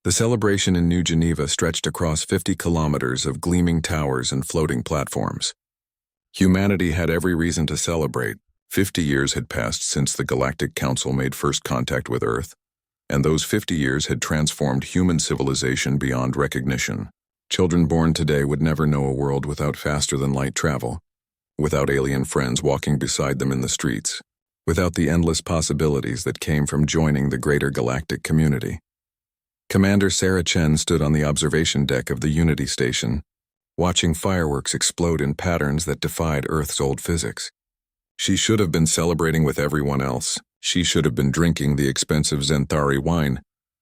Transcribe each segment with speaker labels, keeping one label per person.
Speaker 1: The celebration in New Geneva stretched across 50 kilometers of gleaming towers and floating platforms. Humanity had every reason to celebrate. 50 years had passed since the Galactic Council made first contact with Earth, and those 50 years had transformed human civilization beyond recognition. Children born today would never know a world without faster-than-light travel, without alien friends walking beside them in the streets, without the endless possibilities that came from joining the greater galactic community. Commander Sarah Chen stood on the observation deck of the Unity station, watching fireworks explode in patterns that defied Earth's old physics. She should have been celebrating with everyone else. She should have been drinking the expensive Zenthari wine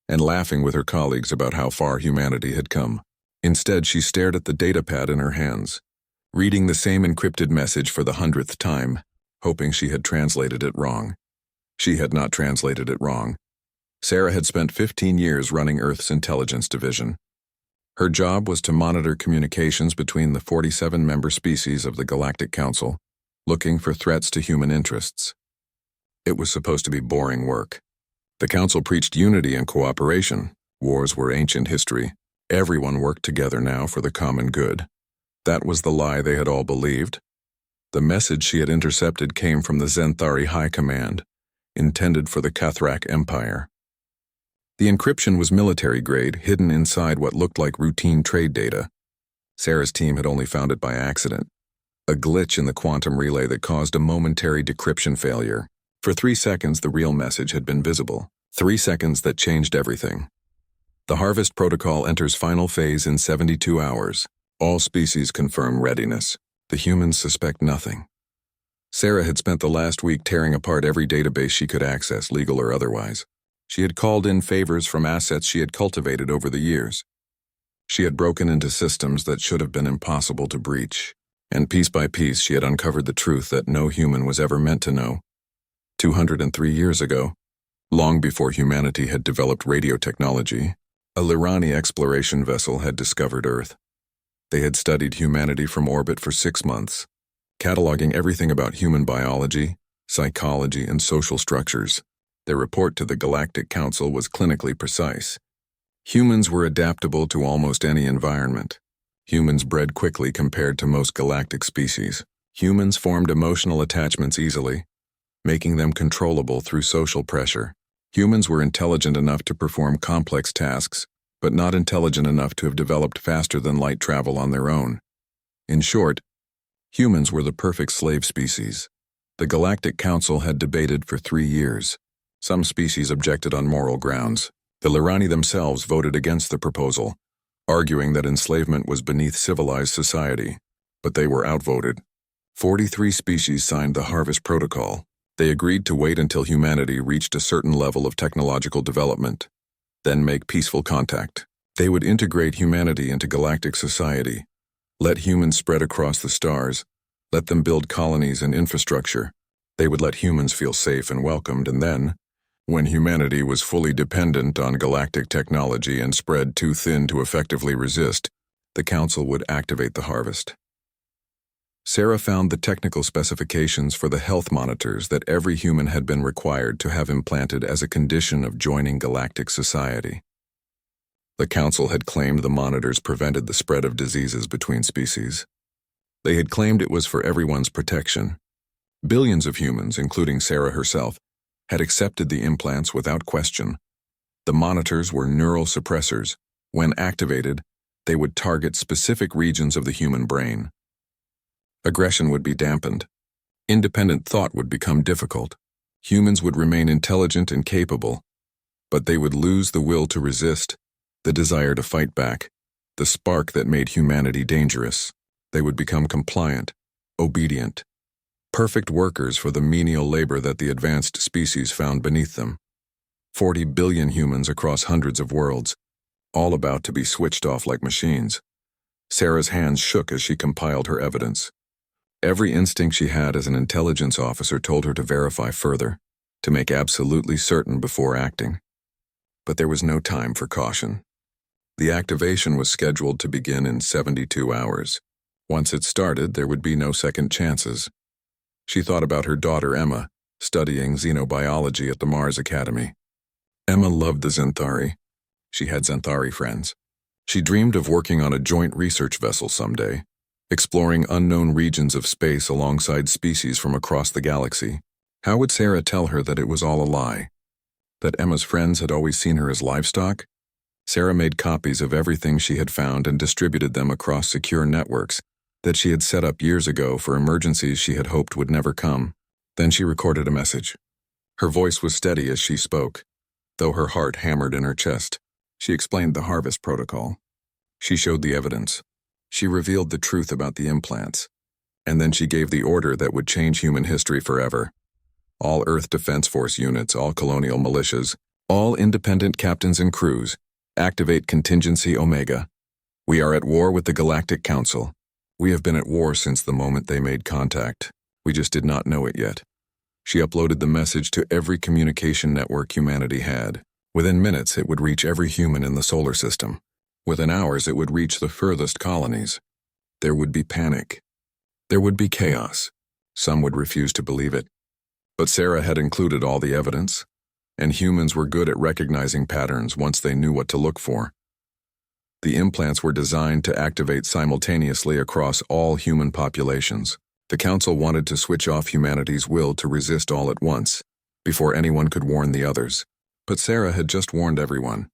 Speaker 1: and laughing with her colleagues about how far humanity had come. Instead, she stared at the datapad in her hands, reading the same encrypted message for the 100th time, hoping she had translated it wrong. She had not translated it wrong. Sarah had spent 15 years running Earth's intelligence division. Her job was to monitor communications between the 47 member species of the Galactic Council, looking for threats to human interests. It was supposed to be boring work. The Council preached unity and cooperation. Wars were ancient history. Everyone worked together now for the common good. That was the lie they had all believed. The message she had intercepted came from the Zenthari High Command, intended for the Kathrak Empire. The encryption was military-grade, hidden inside what looked like routine trade data. Sarah's team had only found it by accident, a glitch in the quantum relay that caused a momentary decryption failure. For 3 seconds, the real message had been visible. 3 seconds that changed everything. The harvest protocol enters final phase in 72 hours. All species confirm readiness. The humans suspect nothing. Sarah had spent the last week tearing apart every database she could access, legal or otherwise. She had called in favors from assets she had cultivated over the years. She had broken into systems that should have been impossible to breach, and piece by piece she had uncovered the truth that no human was ever meant to know. 203 years ago, long before humanity had developed radio technology, a Lirani exploration vessel had discovered Earth. They had studied humanity from orbit for 6 months, cataloging everything about human biology, psychology, and social structures. Their report to the Galactic Council was clinically precise. Humans were adaptable to almost any environment. Humans bred quickly compared to most galactic species. Humans formed emotional attachments easily, making them controllable through social pressure. Humans were intelligent enough to perform complex tasks, but not intelligent enough to have developed faster-than-light travel on their own. In short, humans were the perfect slave species. The Galactic Council had debated for 3 years. Some species objected on moral grounds. The Lirani themselves voted against the proposal, arguing that enslavement was beneath civilized society, but they were outvoted. 43 species signed the Harvest Protocol. They agreed to wait until humanity reached a certain level of technological development, then make peaceful contact. They would integrate humanity into galactic society, let humans spread across the stars, let them build colonies and infrastructure. They would let humans feel safe and welcomed, and then, when humanity was fully dependent on galactic technology and spread too thin to effectively resist, the Council would activate the harvest. Sarah found the technical specifications for the health monitors that every human had been required to have implanted as a condition of joining galactic society. The Council had claimed the monitors prevented the spread of diseases between species. They had claimed it was for everyone's protection. Billions of humans, including Sarah herself, had accepted the implants without question. The monitors were neural suppressors. When activated, they would target specific regions of the human brain. Aggression would be dampened. Independent thought would become difficult. Humans would remain intelligent and capable, but they would lose the will to resist, the desire to fight back, the spark that made humanity dangerous. They would become compliant, obedient, perfect workers for the menial labor that the advanced species found beneath them. 40 billion humans across hundreds of worlds, all about to be switched off like machines. Sarah's hands shook as she compiled her evidence. Every instinct she had as an intelligence officer told her to verify further, to make absolutely certain before acting. But there was no time for caution. The activation was scheduled to begin in 72 hours. Once it started, there would be no second chances. She thought about her daughter Emma, studying xenobiology at the Mars Academy. Emma loved the Zenthari. She had Xanthari friends. She dreamed of working on a joint research vessel someday, exploring unknown regions of space alongside species from across the galaxy. How would Sarah tell her that it was all a lie? That Emma's friends had always seen her as livestock? Sarah made copies of everything she had found and distributed them across secure networks that she had set up years ago for emergencies she had hoped would never come. Then she recorded a message. Her voice was steady as she spoke, though her heart hammered in her chest. She explained the harvest protocol. She showed the evidence. She revealed the truth about the implants. And then she gave the order that would change human history forever. All Earth Defense Force units, all colonial militias, all independent captains and crews, activate Contingency Omega. We are at war with the Galactic Council. We have been at war since the moment they made contact. We just did not know it yet. She uploaded the message to every communication network humanity had. Within minutes, it would reach every human in the solar system. Within hours, it would reach the furthest colonies. There would be panic. There would be chaos. Some would refuse to believe it. But Sarah had included all the evidence, and humans were good at recognizing patterns once they knew what to look for. The implants were designed to activate simultaneously across all human populations. The Council wanted to switch off humanity's will to resist all at once, before anyone could warn the others. But Sarah had just warned everyone.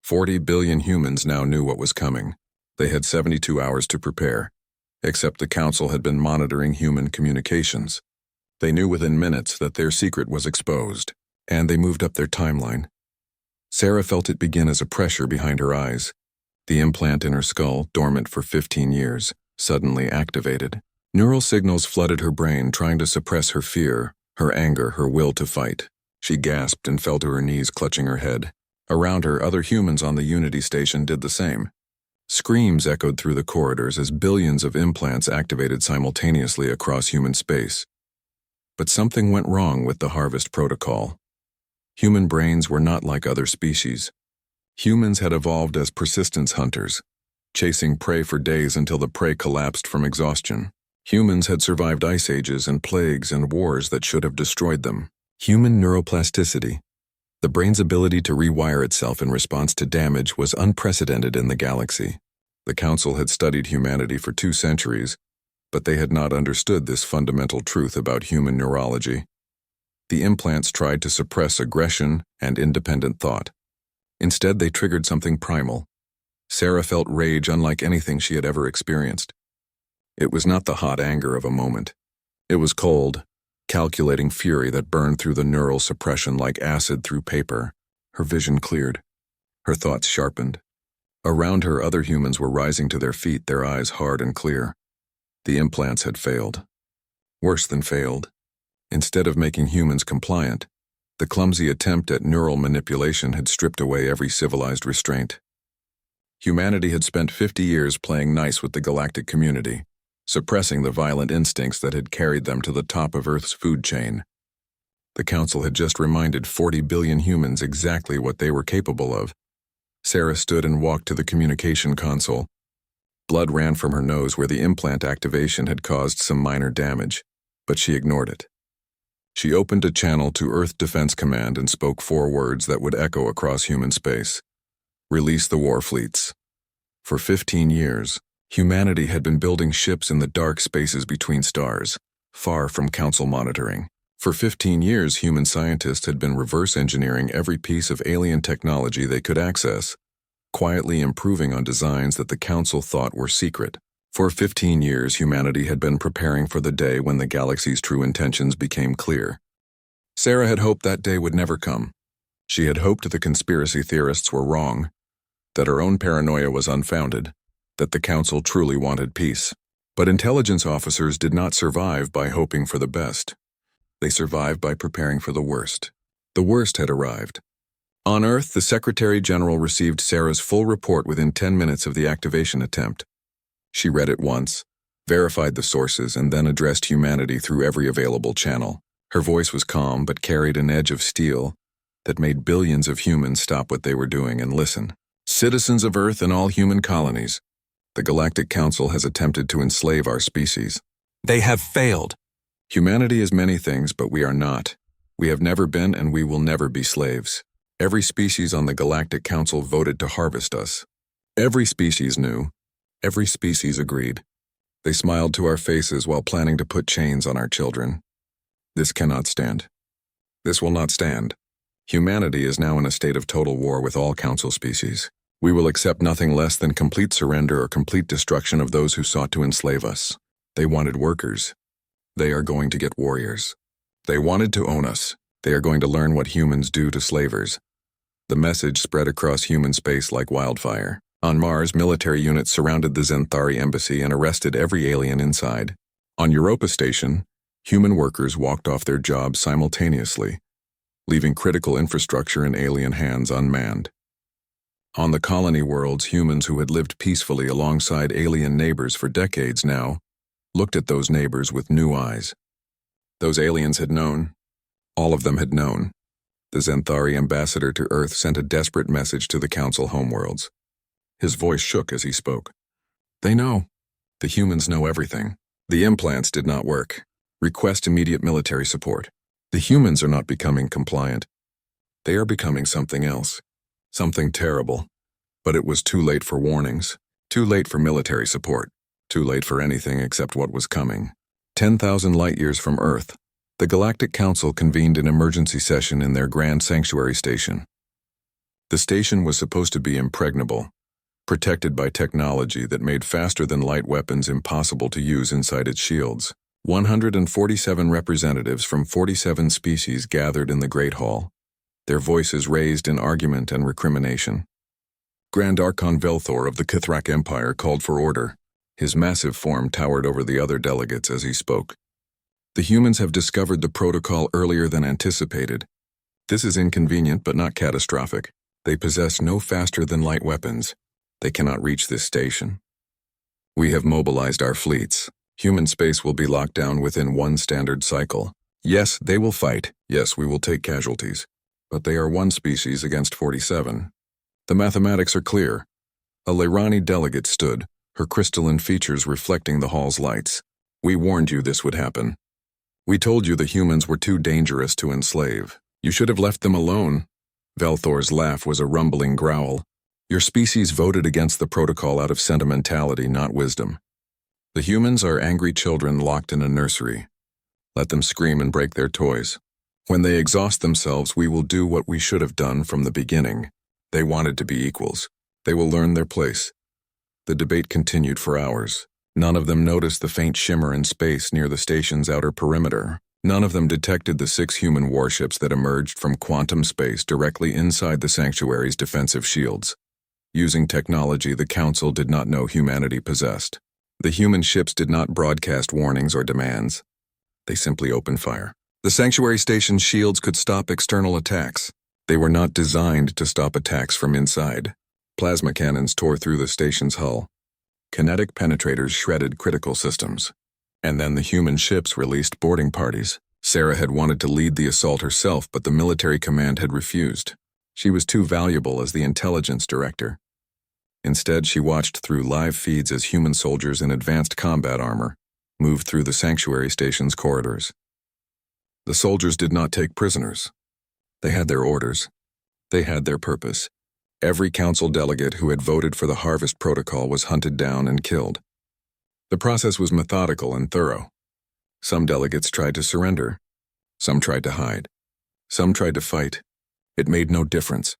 Speaker 1: 40 billion humans now knew what was coming. They had 72 hours to prepare, except the Council had been monitoring human communications. They knew within minutes that their secret was exposed, and they moved up their timeline. Sarah felt it begin as a pressure behind her eyes. The implant in her skull, dormant for 15 years, suddenly activated. Neural signals flooded her brain, trying to suppress her fear, her anger, her will to fight. She gasped and fell to her knees, clutching her head. Around her, other humans on the Unity station did the same. Screams echoed through the corridors as billions of implants activated simultaneously across human space. But something went wrong with the harvest protocol. Human brains were not like other species. Humans had evolved as persistence hunters, chasing prey for days until the prey collapsed from exhaustion. Humans had survived ice ages and plagues and wars that should have destroyed them. Human neuroplasticity, the brain's ability to rewire itself in response to damage, was unprecedented in the galaxy. The Council had studied humanity for 2 centuries, but they had not understood this fundamental truth about human neurology. The implants tried to suppress aggression and independent thought. Instead, they triggered something primal. Sarah felt rage unlike anything she had ever experienced. It was not the hot anger of a moment. It was cold, calculating fury that burned through the neural suppression like acid through paper. Her vision cleared. Her thoughts sharpened. Around her, other humans were rising to their feet, their eyes hard and clear. The implants had failed. Worse than failed. Instead of making humans compliant, the clumsy attempt at neural manipulation had stripped away every civilized restraint. Humanity had spent 50 years playing nice with the galactic community, suppressing the violent instincts that had carried them to the top of Earth's food chain. The Council had just reminded 40 billion humans exactly what they were capable of. Sarah stood and walked to the communication console. Blood ran from her nose where the implant activation had caused some minor damage, but she ignored it. She opened a channel to Earth Defense Command and spoke 4 words that would echo across human space. Release the war fleets. For 15 years, humanity had been building ships in the dark spaces between stars, far from Council monitoring. For 15 years, human scientists had been reverse engineering every piece of alien technology they could access, quietly improving on designs that the Council thought were secret. For 15 years, humanity had been preparing for the day when the galaxy's true intentions became clear. Sarah had hoped that day would never come. She had hoped the conspiracy theorists were wrong, that her own paranoia was unfounded, that the Council truly wanted peace. But intelligence officers did not survive by hoping for the best. They survived by preparing for the worst. The worst had arrived. On Earth, the Secretary General received Sarah's full report within 10 minutes of the activation attempt. She read it once, verified the sources, and then addressed humanity through every available channel. Her voice was calm but carried an edge of steel that made billions of humans stop what they were doing and listen. Citizens of Earth and all human colonies, the Galactic Council has attempted to enslave our species. They have failed. Humanity is many things, but we are not. We have never been and we will never be slaves. Every species on the Galactic Council voted to harvest us. Every species knew. Every species agreed. They smiled to our faces while planning to put chains on our children. This cannot stand. This will not stand. Humanity is now in a state of total war with all Council species. We will accept nothing less than complete surrender or complete destruction of those who sought to enslave us. They wanted workers. They are going to get warriors. They wanted to own us. They are going to learn what humans do to slavers. The message spread across human space like wildfire. On Mars, military units surrounded the Xanthari embassy and arrested every alien inside. On Europa Station, human workers walked off their jobs simultaneously, leaving critical infrastructure in alien hands unmanned. On the colony worlds, humans who had lived peacefully alongside alien neighbors for decades now looked at those neighbors with new eyes. Those aliens had known. All of them had known. The Xanthari ambassador to Earth sent a desperate message to the Council homeworlds. His voice shook as he spoke. They know. The humans know everything. The implants did not work. Request immediate military support. The humans are not becoming compliant. They are becoming something else. Something terrible. But it was too late for warnings. Too late for military support. Too late for anything except what was coming. 10,000 light-years from Earth, the Galactic Council convened an emergency session in their grand sanctuary station. The station was supposed to be impregnable, protected by technology that made faster-than-light weapons impossible to use inside its shields. 147 representatives from 47 species gathered in the Great Hall, their voices raised in argument and recrimination. Grand Archon Velthor of the Kithrak Empire called for order. His massive form towered over the other delegates as he spoke. The humans have discovered the protocol earlier than anticipated. This is inconvenient but not catastrophic. They possess no faster-than-light weapons. They cannot reach this station. We have mobilized our fleets. Human space will be locked down within one standard cycle. Yes, they will fight. Yes, we will take casualties. But they are one species against 47. The mathematics are clear. A Lairani delegate stood, her crystalline features reflecting the hall's lights. We warned you this would happen. We told you the humans were too dangerous to enslave. You should have left them alone. Velthor's laugh was a rumbling growl. Your species voted against the protocol out of sentimentality, not wisdom. The humans are angry children locked in a nursery. Let them scream and break their toys. When they exhaust themselves, we will do what we should have done from the beginning. They wanted to be equals. They will learn their place. The debate continued for hours. None of them noticed the faint shimmer in space near the station's outer perimeter. None of them detected the 6 human warships that emerged from quantum space directly inside the sanctuary's defensive shields. Using technology the Council did not know humanity possessed. The human ships did not broadcast warnings or demands. They simply opened fire. The sanctuary station's shields could stop external attacks. They were not designed to stop attacks from inside. Plasma cannons tore through the station's hull. Kinetic penetrators shredded critical systems. And then the human ships released boarding parties. Sarah had wanted to lead the assault herself, but the military command had refused. She was too valuable as the intelligence director. Instead, she watched through live feeds as human soldiers in advanced combat armor moved through the sanctuary station's corridors. The soldiers did not take prisoners. They had their orders. They had their purpose. Every council delegate who had voted for the Harvest Protocol was hunted down and killed. The process was methodical and thorough. Some delegates tried to surrender. Some tried to hide. Some tried to fight. It made no difference.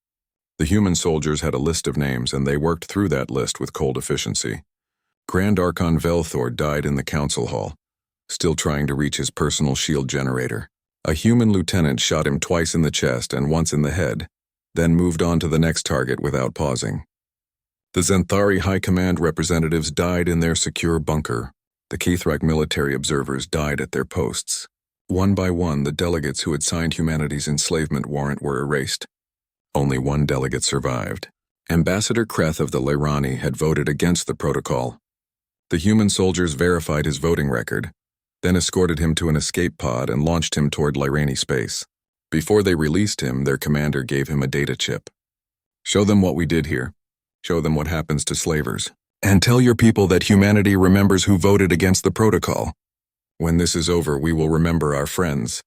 Speaker 1: The human soldiers had a list of names, and they worked through that list with cold efficiency. Grand Archon Velthor died in the council hall, still trying to reach his personal shield generator. A human lieutenant shot him twice in the chest and once in the head, then moved on to the next target without pausing. The Xanthari High Command representatives died in their secure bunker. The Kithrak military observers died at their posts. One by one, the delegates who had signed humanity's enslavement warrant were erased. Only one delegate survived. Ambassador Kreth of the Lairani had voted against the protocol. The human soldiers verified his voting record, then escorted him to an escape pod and launched him toward Lairani space. Before they released him, their commander gave him a data chip. Show them what we did here. Show them what happens to slavers. And tell your people that humanity remembers who voted against the protocol. When this is over, we will remember our friends.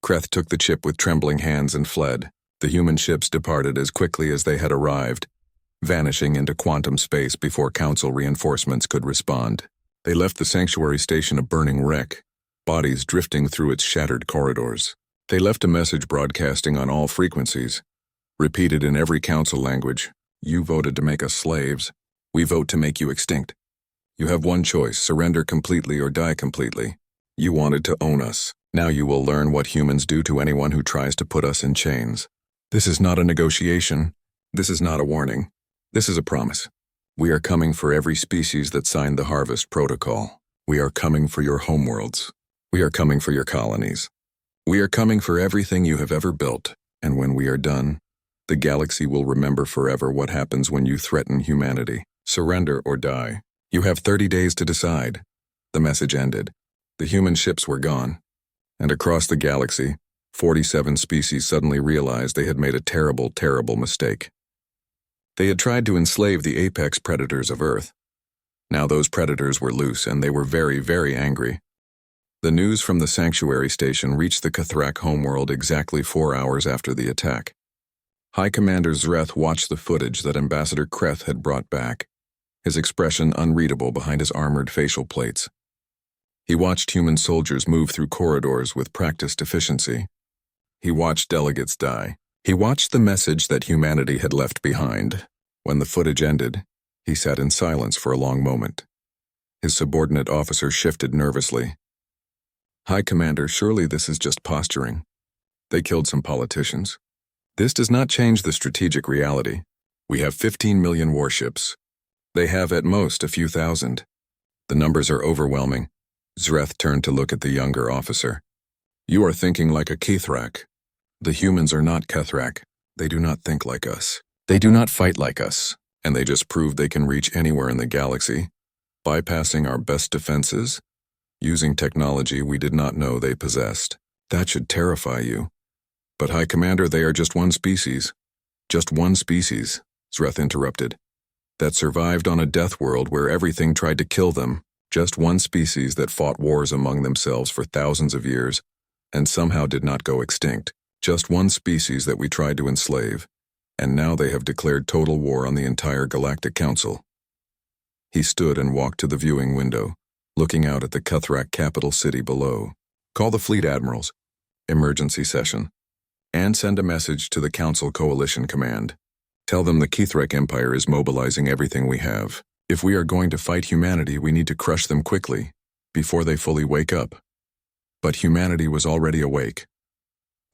Speaker 1: Kreth took the chip with trembling hands and fled. The human ships departed as quickly as they had arrived, vanishing into quantum space before Council reinforcements could respond. They left the sanctuary station a burning wreck, bodies drifting through its shattered corridors. They left a message broadcasting on all frequencies, repeated in every Council language. You voted to make us slaves. We vote to make you extinct. You have one choice, surrender completely or die completely. You wanted to own us. Now you will learn what humans do to anyone who tries to put us in chains. This is not a negotiation. This is not a warning. This is a promise. We are coming for every species that signed the Harvest Protocol. We are coming for your homeworlds. We are coming for your colonies. We are coming for everything you have ever built, and when we are done, the galaxy will remember forever what happens when you threaten humanity. Surrender or die. You have 30 days to decide. The message ended. The human ships were gone, and across the galaxy, 47 species suddenly realized they had made a terrible, terrible mistake. They had tried to enslave the apex predators of Earth. Now those predators were loose, and they were very, very angry. The news from the sanctuary station reached the Kathrak homeworld exactly 4 hours after the attack. High Commander Zreth watched the footage that Ambassador Kreth had brought back, his expression unreadable behind his armored facial plates. He watched human soldiers move through corridors with practiced efficiency. He watched delegates die. He watched the message that humanity had left behind. When the footage ended, he sat in silence for a long moment. His subordinate officer shifted nervously. High Commander, surely this is just posturing. They killed some politicians. This does not change the strategic reality. We have 15 million warships. They have at most a few thousand. The numbers are overwhelming. Zreth turned to look at the younger officer. You are thinking like a Kithrak. The humans are not Kethrak. They do not think like us. They do not fight like us, and they just proved they can reach anywhere in the galaxy, bypassing our best defenses, using technology we did not know they possessed. That should terrify you. But High Commander, they are just one species. Just one species, Zreth interrupted, that survived on a death world where everything tried to kill them. Just one species that fought wars among themselves for thousands of years, and somehow did not go extinct. Just one species that we tried to enslave, and now they have declared total war on the entire Galactic Council. He stood and walked to the viewing window, looking out at the Kathrak capital city below. Call the fleet admirals. Emergency session. And send a message to the Council Coalition Command. Tell them the Kithrak Empire is mobilizing everything we have. If we are going to fight humanity, we need to crush them quickly, before they fully wake up. But humanity was already awake.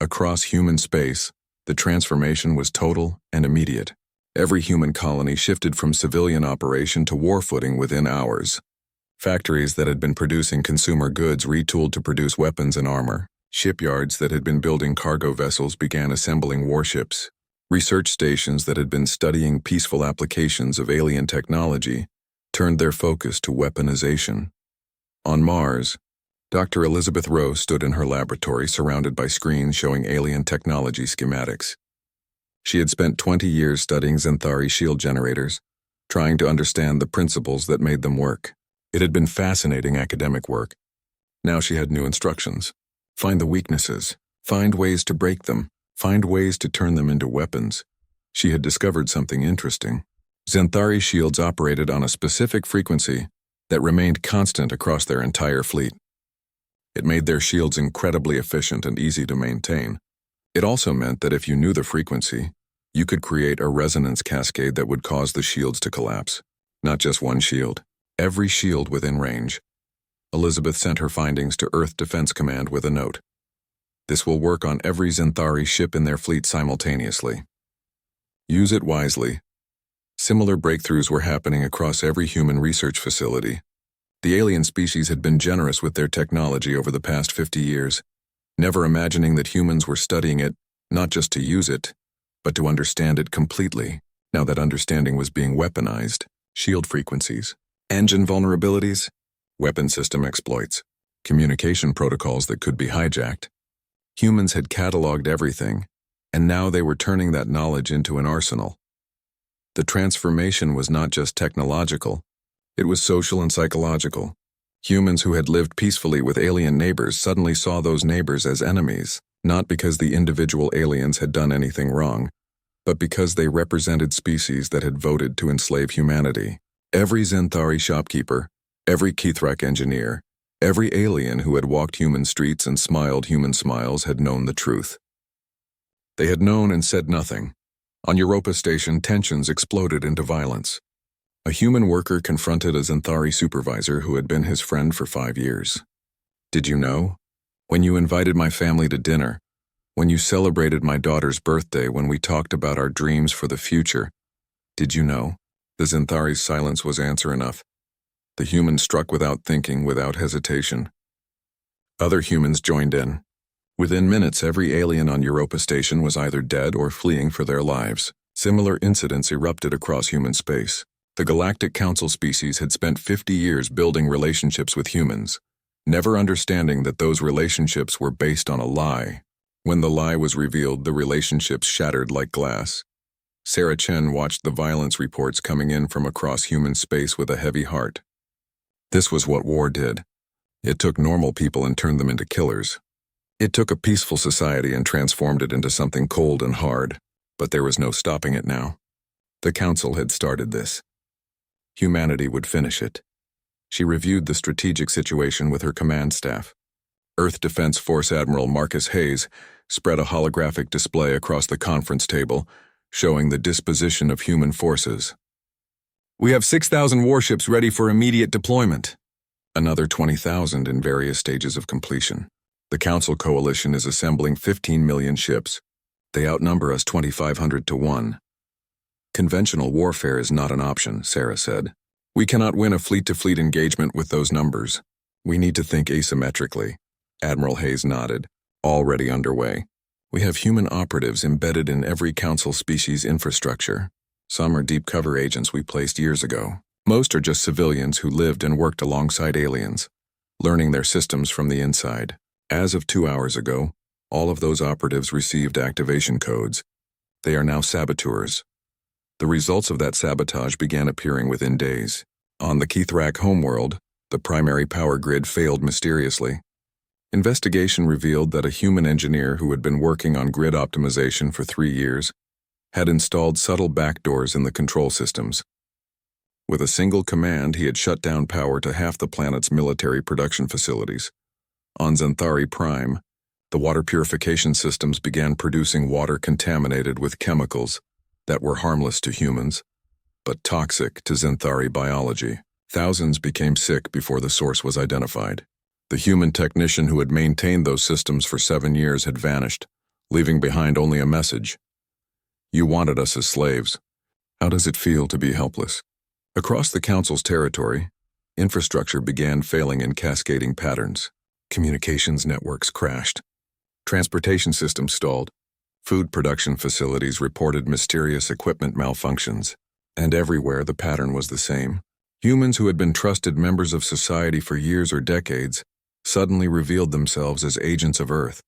Speaker 1: Across human space, the transformation was total and immediate. Every human colony shifted from civilian operation to war footing within hours. Factories that had been producing consumer goods retooled to produce weapons and armor. Shipyards that had been building cargo vessels began assembling warships. Research stations that had been studying peaceful applications of alien technology turned their focus to weaponization. On Mars, Dr. Elizabeth Rowe stood in her laboratory surrounded by screens showing alien technology schematics. She had spent 20 years studying Xanthari shield generators, trying to understand the principles that made them work. It had been fascinating academic work. Now she had new instructions. Find the weaknesses, find ways to break them, find ways to turn them into weapons. She had discovered something interesting. Xanthari shields operated on a specific frequency that remained constant across their entire fleet. It made their shields incredibly efficient and easy to maintain. It also meant that if you knew the frequency, you could create a resonance cascade that would cause the shields to collapse. Not just one shield, every shield within range. Elizabeth sent her findings to Earth Defense Command with a note. This will work on every Xanthari ship in their fleet simultaneously. Use it wisely. Similar breakthroughs were happening across every human research facility. The alien species had been generous with their technology over the past 50 years, never imagining that humans were studying it, not just to use it, but to understand it completely. Now that understanding was being weaponized. Shield frequencies, engine vulnerabilities, weapon system exploits, communication protocols that could be hijacked. Humans had cataloged everything, and now they were turning that knowledge into an arsenal. The transformation was not just technological, it was social and psychological. Humans who had lived peacefully with alien neighbors suddenly saw those neighbors as enemies. not because the individual aliens had done anything wrong, but because they represented species that had voted to enslave humanity. Every Xanthari shopkeeper, every Kithrak engineer, every alien who had walked human streets and smiled human smiles had known the truth. They had known and said nothing. On Europa Station, tensions exploded into violence. A human worker confronted a Xanthari supervisor who had been his friend for 5 years. "Did you know? When you invited my family to dinner, when you celebrated my daughter's birthday, when we talked about our dreams for the future, did you know?" The Xanthari's silence was answer enough. The human struck without thinking, without hesitation. Other humans joined in. Within minutes, every alien on Europa Station was either dead or fleeing for their lives. Similar incidents erupted across human space. The Galactic Council species had spent 50 years building relationships with humans, never understanding that those relationships were based on a lie. When the lie was revealed, the relationships shattered like glass. Sarah Chen watched the violence reports coming in from across human space with a heavy heart. This was what war did. It took normal people and turned them into killers. It took a peaceful society and transformed it into something cold and hard, but there was no stopping it now. The Council had started this. Humanity would finish it. She reviewed the strategic situation with her command staff. Earth Defense Force Admiral Marcus Hayes spread a holographic display across the conference table, showing the disposition of human forces. "We have 6,000 warships ready for immediate deployment." Another 20,000 in various stages of completion. The Council Coalition is assembling 15 million ships. They outnumber us 2,500 to 1. "Conventional warfare is not an option," Sarah said. "We cannot win a fleet-to-fleet engagement with those numbers. We need to think asymmetrically." Admiral Hayes nodded. "Already underway. We have human operatives embedded in every Council species infrastructure. Some are deep cover agents we placed years ago. Most are just civilians who lived and worked alongside aliens, learning their systems from the inside. As of 2 hours ago, all of those operatives received activation codes. They are now saboteurs. The results of that sabotage began appearing within days. On the Kithrak homeworld, the primary power grid failed mysteriously. Investigation revealed that a human engineer who had been working on grid optimization for 3 years had installed subtle backdoors in the control systems. With a single command, he had shut down power to half the planet's military production facilities. On Xanthari Prime, the water purification systems began producing water contaminated with chemicals that were harmless to humans, but toxic to Xanthari biology. Thousands became sick before the source was identified. The human technician who had maintained those systems for 7 years had vanished, leaving behind only a message. "You wanted us as slaves. How does it feel to be helpless?" Across the Council's territory, infrastructure began failing in cascading patterns. Communications networks crashed. Transportation systems stalled. Food production facilities reported mysterious equipment malfunctions. And everywhere the pattern was the same. Humans who had been trusted members of society for years or decades suddenly revealed themselves as agents of Earth.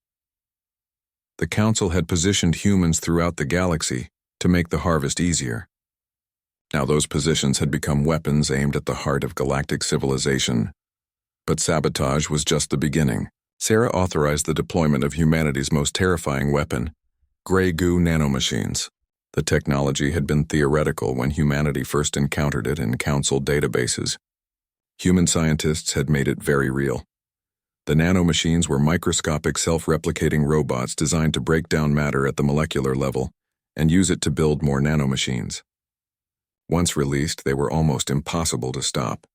Speaker 1: The Council had positioned humans throughout the galaxy to make the harvest easier. Now those positions had become weapons aimed at the heart of galactic civilization. But sabotage was just the beginning. Sarah authorized the deployment of humanity's most terrifying weapon, gray goo nanomachines. The technology had been theoretical when humanity first encountered it in Council databases. Human scientists had made it very real. The nanomachines were microscopic self-replicating robots designed to break down matter at the molecular level and use it to build more nanomachines. Once released, they were almost impossible to stop.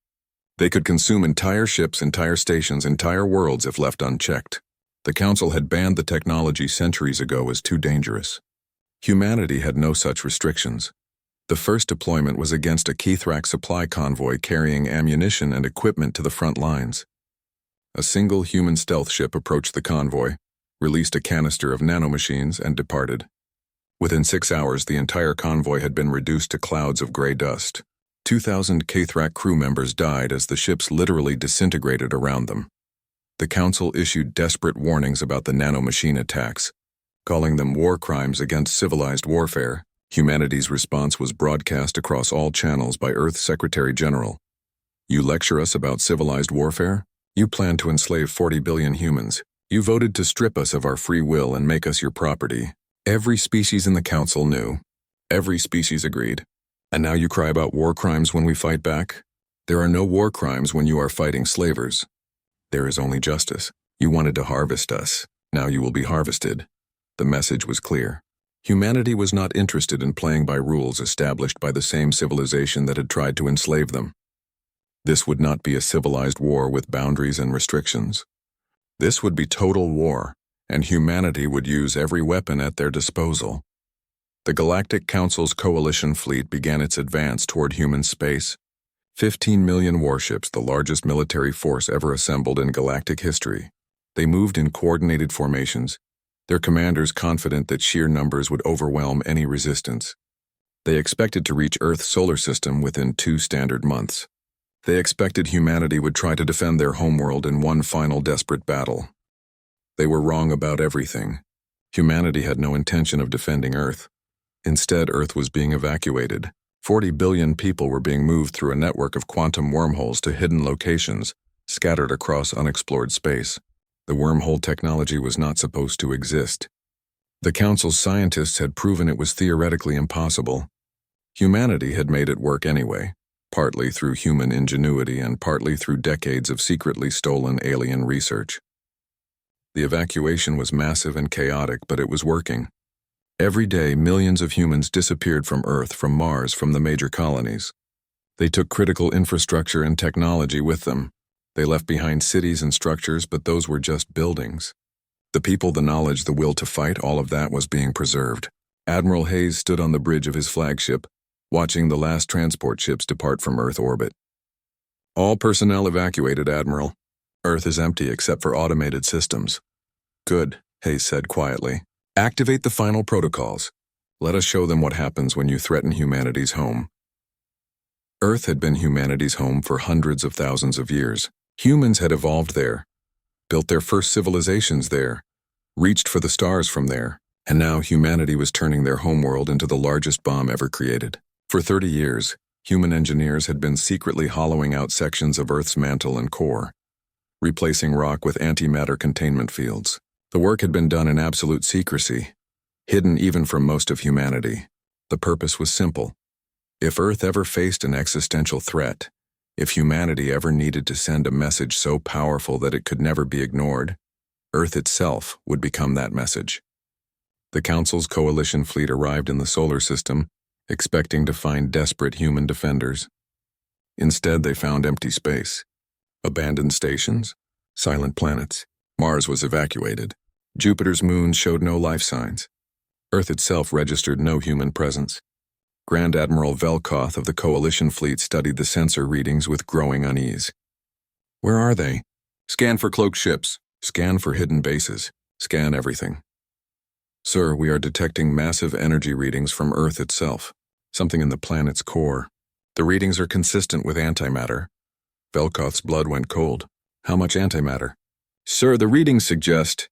Speaker 1: They could consume entire ships, entire stations, entire worlds if left unchecked. The Council had banned the technology centuries ago as too dangerous. Humanity had no such restrictions. The first deployment was against a Kithrak supply convoy carrying ammunition and equipment to the front lines. A single human stealth ship approached the convoy, released a canister of nanomachines, and departed. Within 6 hours, the entire convoy had been reduced to clouds of gray dust. 2,000 Kithrak crew members died as the ships literally disintegrated around them. The Council issued desperate warnings about the nanomachine attacks, calling them war crimes against civilized warfare. Humanity's response was broadcast across all channels by Earth's Secretary General. "You lecture us about civilized warfare? You plan to enslave 40 billion humans. You voted to strip us of our free will and make us your property. Every species in the council knew. Every species agreed. And now you cry about war crimes when we fight back? There are no war crimes when you are fighting slavers. There is only justice. You wanted to harvest us. Now you will be harvested. The message was clear. Humanity was not interested in playing by rules established by the same civilization that had tried to enslave them. This would not be a civilized war with boundaries and restrictions. This would be total war, and humanity would use every weapon at their disposal. The Galactic Council's coalition fleet began its advance toward human space. 15 million warships, the largest military force ever assembled in galactic history. They moved in coordinated formations, their commanders confident that sheer numbers would overwhelm any resistance. They expected to reach Earth's solar system within 2 standard months. They expected humanity would try to defend their homeworld in one final desperate battle. They were wrong about everything. Humanity had no intention of defending Earth. Instead, Earth was being evacuated. 40 billion people were being moved through a network of quantum wormholes to hidden locations, scattered across unexplored space. The wormhole technology was not supposed to exist. The Council's scientists had proven it was theoretically impossible. Humanity had made it work anyway, partly through human ingenuity and partly through decades of secretly stolen alien research. The evacuation was massive and chaotic, but it was working. Every day, millions of humans disappeared from Earth, from Mars, from the major colonies. They took critical infrastructure and technology with them. They left behind cities and structures, but those were just buildings. The people, the knowledge, the will to fight, all of that was being preserved. Admiral Hayes stood on the bridge of his flagship, watching the last transport ships depart from Earth orbit. All personnel evacuated, Admiral. Earth is empty except for automated systems. Good, Hayes said quietly. Activate the final protocols. Let us show them what happens when you threaten humanity's home. Earth had been humanity's home for hundreds of thousands of years. Humans had evolved there, built their first civilizations there, reached for the stars from there, and now humanity was turning their homeworld into the largest bomb ever created. For 30 years, human engineers had been secretly hollowing out sections of Earth's mantle and core, replacing rock with antimatter containment fields. The work had been done in absolute secrecy, hidden even from most of humanity. The purpose was simple. If Earth ever faced an existential threat, if humanity ever needed to send a message so powerful that it could never be ignored, Earth itself would become that message. The Council's coalition fleet arrived in the solar system, expecting to find desperate human defenders. Instead, they found empty space. Abandoned stations, silent planets. Mars was evacuated. Jupiter's moons showed no life signs. Earth itself registered no human presence. Grand Admiral Velkoth of the Coalition Fleet studied the sensor readings with growing unease. Where are they? Scan for cloaked ships. Scan for hidden bases. Scan everything. Sir, we are detecting massive energy readings from Earth itself, something in the planet's core. The readings are consistent with antimatter. Velkoth's blood went cold. How much antimatter? Sir, the readings suggest...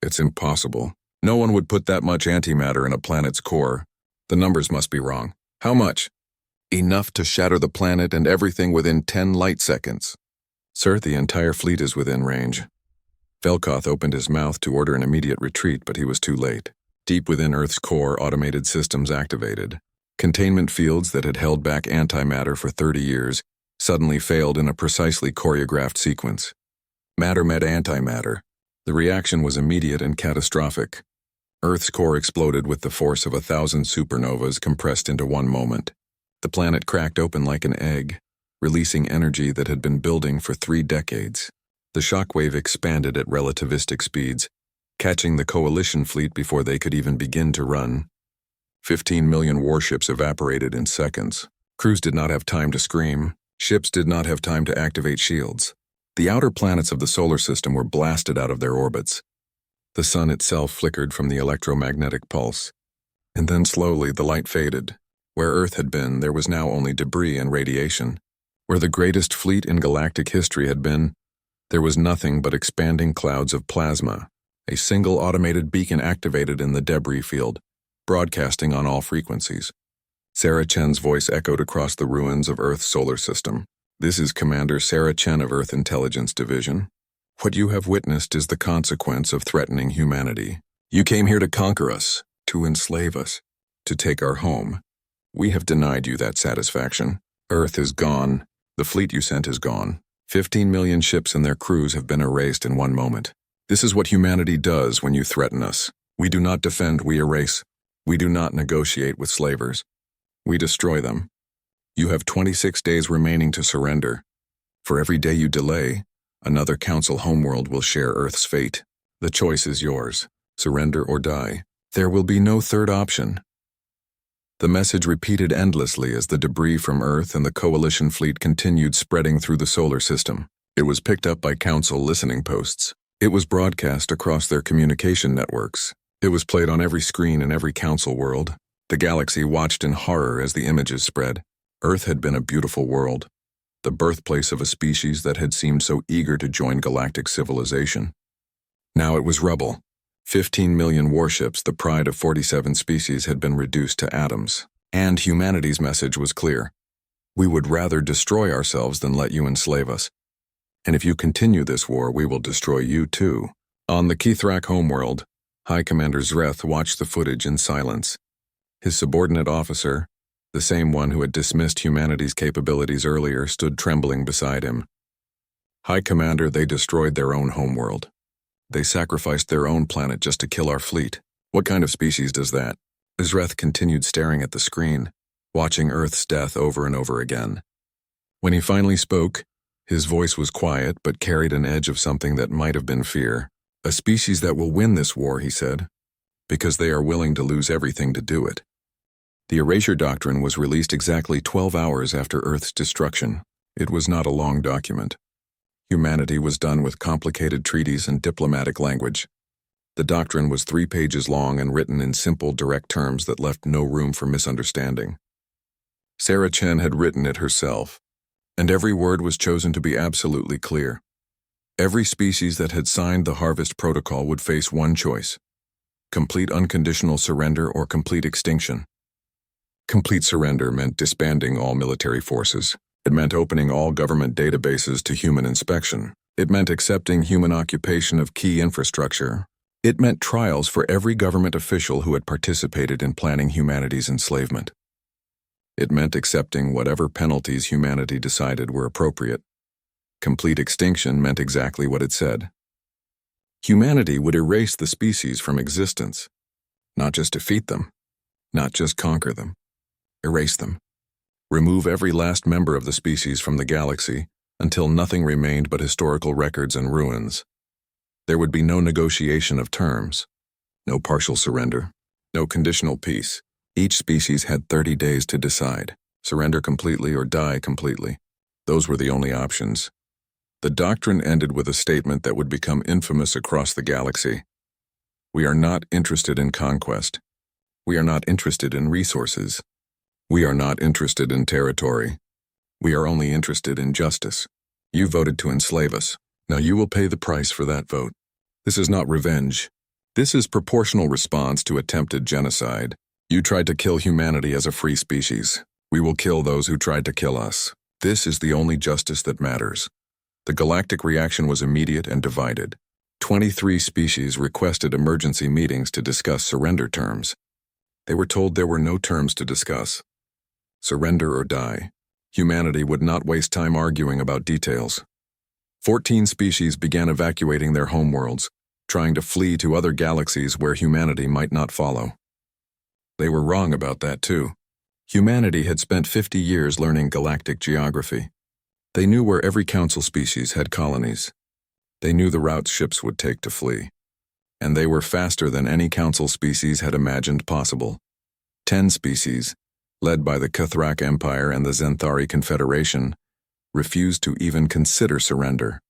Speaker 1: It's impossible. No one would put that much antimatter in a planet's core. The numbers must be wrong. How much? Enough to shatter the planet and everything within 10 light seconds. Sir, the entire fleet is within range. Velkoth opened his mouth to order an immediate retreat, but he was too late. Deep within Earth's core, automated systems activated. Containment fields that had held back antimatter for 30 years suddenly failed in a precisely choreographed sequence. Matter met antimatter. The reaction was immediate and catastrophic. Earth's core exploded with the force of 1,000 supernovas compressed into one moment. The planet cracked open like an egg, releasing energy that had been building for 3 decades. The shockwave expanded at relativistic speeds, catching the coalition fleet before they could even begin to run. 15 million warships evaporated in seconds. Crews did not have time to scream. Ships did not have time to activate shields. The outer planets of the solar system were blasted out of their orbits. The sun itself flickered from the electromagnetic pulse. And then slowly the light faded. Where Earth had been, there was now only debris and radiation. Where the greatest fleet in galactic history had been, there was nothing but expanding clouds of plasma. A single automated beacon activated in the debris field, broadcasting on all frequencies. Sarah Chen's voice echoed across the ruins of Earth's solar system. This is Commander Sarah Chen of Earth Intelligence Division. What you have witnessed is the consequence of threatening humanity. You came here to conquer us, to enslave us, to take our home. We have denied you that satisfaction. Earth is gone. The fleet you sent is gone. 15 million ships and their crews have been erased in one moment. This is what humanity does when you threaten us. We do not defend, we erase. We do not negotiate with slavers. We destroy them. You have 26 days remaining to surrender. For every day you delay, another council homeworld will share Earth's fate. The choice is yours. Surrender or die. There will be no third option. The message repeated endlessly as the debris from Earth and the coalition fleet continued spreading through the solar system. It was picked up by council listening posts. It was broadcast across their communication networks. It was played on every screen in every council world. The galaxy watched in horror as the images spread. Earth had been a beautiful world, the birthplace of a species that had seemed so eager to join galactic civilization. Now it was rubble. 15 million warships, the pride of 47 species, had been reduced to atoms. And humanity's message was clear. We would rather destroy ourselves than let you enslave us. And if you continue this war, we will destroy you too. On the Kithrak homeworld, High Commander Zreth watched the footage in silence. His subordinate officer, the same one who had dismissed humanity's capabilities earlier, stood trembling beside him. High Commander, they destroyed their own homeworld. They sacrificed their own planet just to kill our fleet. What kind of species does that? Zreth continued staring at the screen, watching Earth's death over and over again. When he finally spoke, his voice was quiet but carried an edge of something that might have been fear. A species that will win this war, he said, because they are willing to lose everything to do it. The Erasure Doctrine was released exactly 12 hours after Earth's destruction. It was not a long document. Humanity was done with complicated treaties and diplomatic language. The doctrine was 3 pages long and written in simple, direct terms that left no room for misunderstanding. Sarah Chen had written it herself, and every word was chosen to be absolutely clear. Every species that had signed the Harvest Protocol would face one choice: complete unconditional surrender or complete extinction. Complete surrender meant disbanding all military forces. It meant opening all government databases to human inspection. It meant accepting human occupation of key infrastructure. It meant trials for every government official who had participated in planning humanity's enslavement. It meant accepting whatever penalties humanity decided were appropriate. Complete extinction meant exactly what it said. Humanity would erase the species from existence, not just defeat them, not just conquer them, erase them. Remove every last member of the species from the galaxy until nothing remained but historical records and ruins. There would be no negotiation of terms, no partial surrender, no conditional peace. Each species had 30 days to decide: surrender completely or die completely. Those were the only options. The doctrine ended with a statement that would become infamous across the galaxy. We are not interested in conquest. We are not interested in resources. We are not interested in territory. We are only interested in justice. You voted to enslave us. Now you will pay the price for that vote. This is not revenge. This is proportional response to attempted genocide. You tried to kill humanity as a free species. We will kill those who tried to kill us. This is the only justice that matters. The galactic reaction was immediate and divided. 23 species requested emergency meetings to discuss surrender terms. They were told there were no terms to discuss. Surrender or die. Humanity would not waste time arguing about details. 14 species began evacuating their homeworlds, trying to flee to other galaxies where humanity might not follow. They were wrong about that too. Humanity had spent 50 years learning galactic geography. They knew where every council species had colonies. They knew the routes ships would take to flee. And they were faster than any council species had imagined possible. 10 species, led by the Kithrak Empire and the Zenthari Confederation, refused to even consider surrender.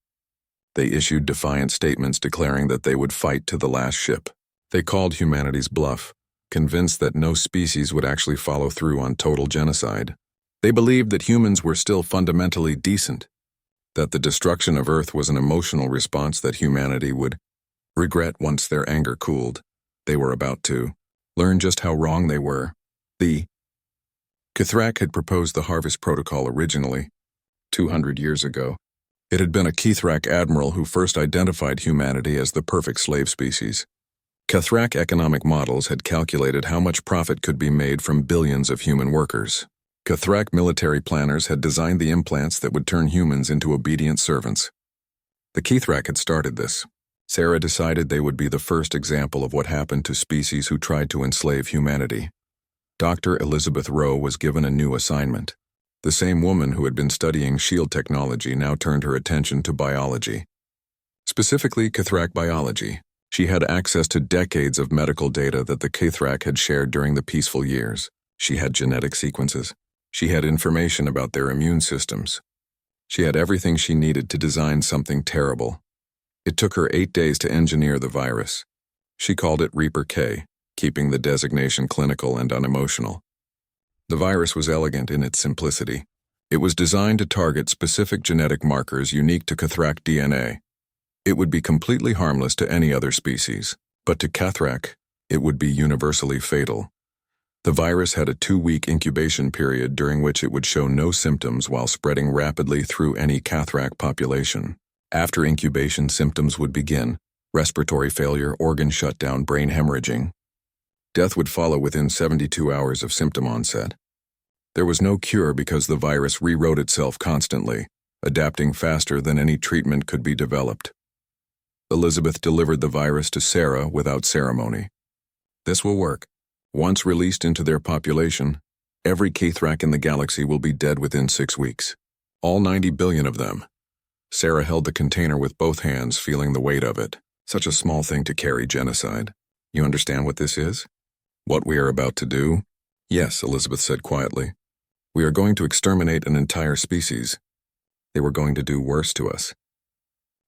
Speaker 1: They issued defiant statements declaring that they would fight to the last ship. They called humanity's bluff, convinced that no species would actually follow through on total genocide. They believed that humans were still fundamentally decent, that the destruction of Earth was an emotional response that humanity would regret once their anger cooled. They were about to learn just how wrong they were. The Kithrak had proposed the Harvest Protocol originally, 200 years ago. It had been a Kithrak admiral who first identified humanity as the perfect slave species. Kithrak economic models had calculated how much profit could be made from billions of human workers. Kithrak military planners had designed the implants that would turn humans into obedient servants. The Kithrak had started this. Sarah decided they would be the first example of what happened to species who tried to enslave humanity. Dr. Elizabeth Rowe was given a new assignment. The same woman who had been studying shield technology now turned her attention to biology. Specifically, Kithrak biology. She had access to decades of medical data that the Kithrak had shared during the peaceful years. She had genetic sequences. She had information about their immune systems. She had everything she needed to design something terrible. It took her 8 days to engineer the virus. She called it Reaper K, keeping the designation clinical and unemotional. The virus was elegant in its simplicity. It was designed to target specific genetic markers unique to Kithrak DNA. It would be completely harmless to any other species, but to Kithrak, it would be universally fatal. The virus had a 2-week incubation period during which it would show no symptoms while spreading rapidly through any Kithrak population. After incubation, symptoms would begin: respiratory failure, organ shutdown, brain hemorrhaging. Death would follow within 72 hours of symptom onset. There was no cure because the virus rewrote itself constantly, adapting faster than any treatment could be developed. Elizabeth delivered the virus to Sarah without ceremony. This will work. Once released into their population, every Kithrak in the galaxy will be dead within 6 weeks. All 90 billion of them. Sarah held the container with both hands, feeling the weight of it. Such a small thing to carry genocide. You understand what this is? What we are about to do? Yes, Elizabeth said quietly. We are going to exterminate an entire species. They were going to do worse to us.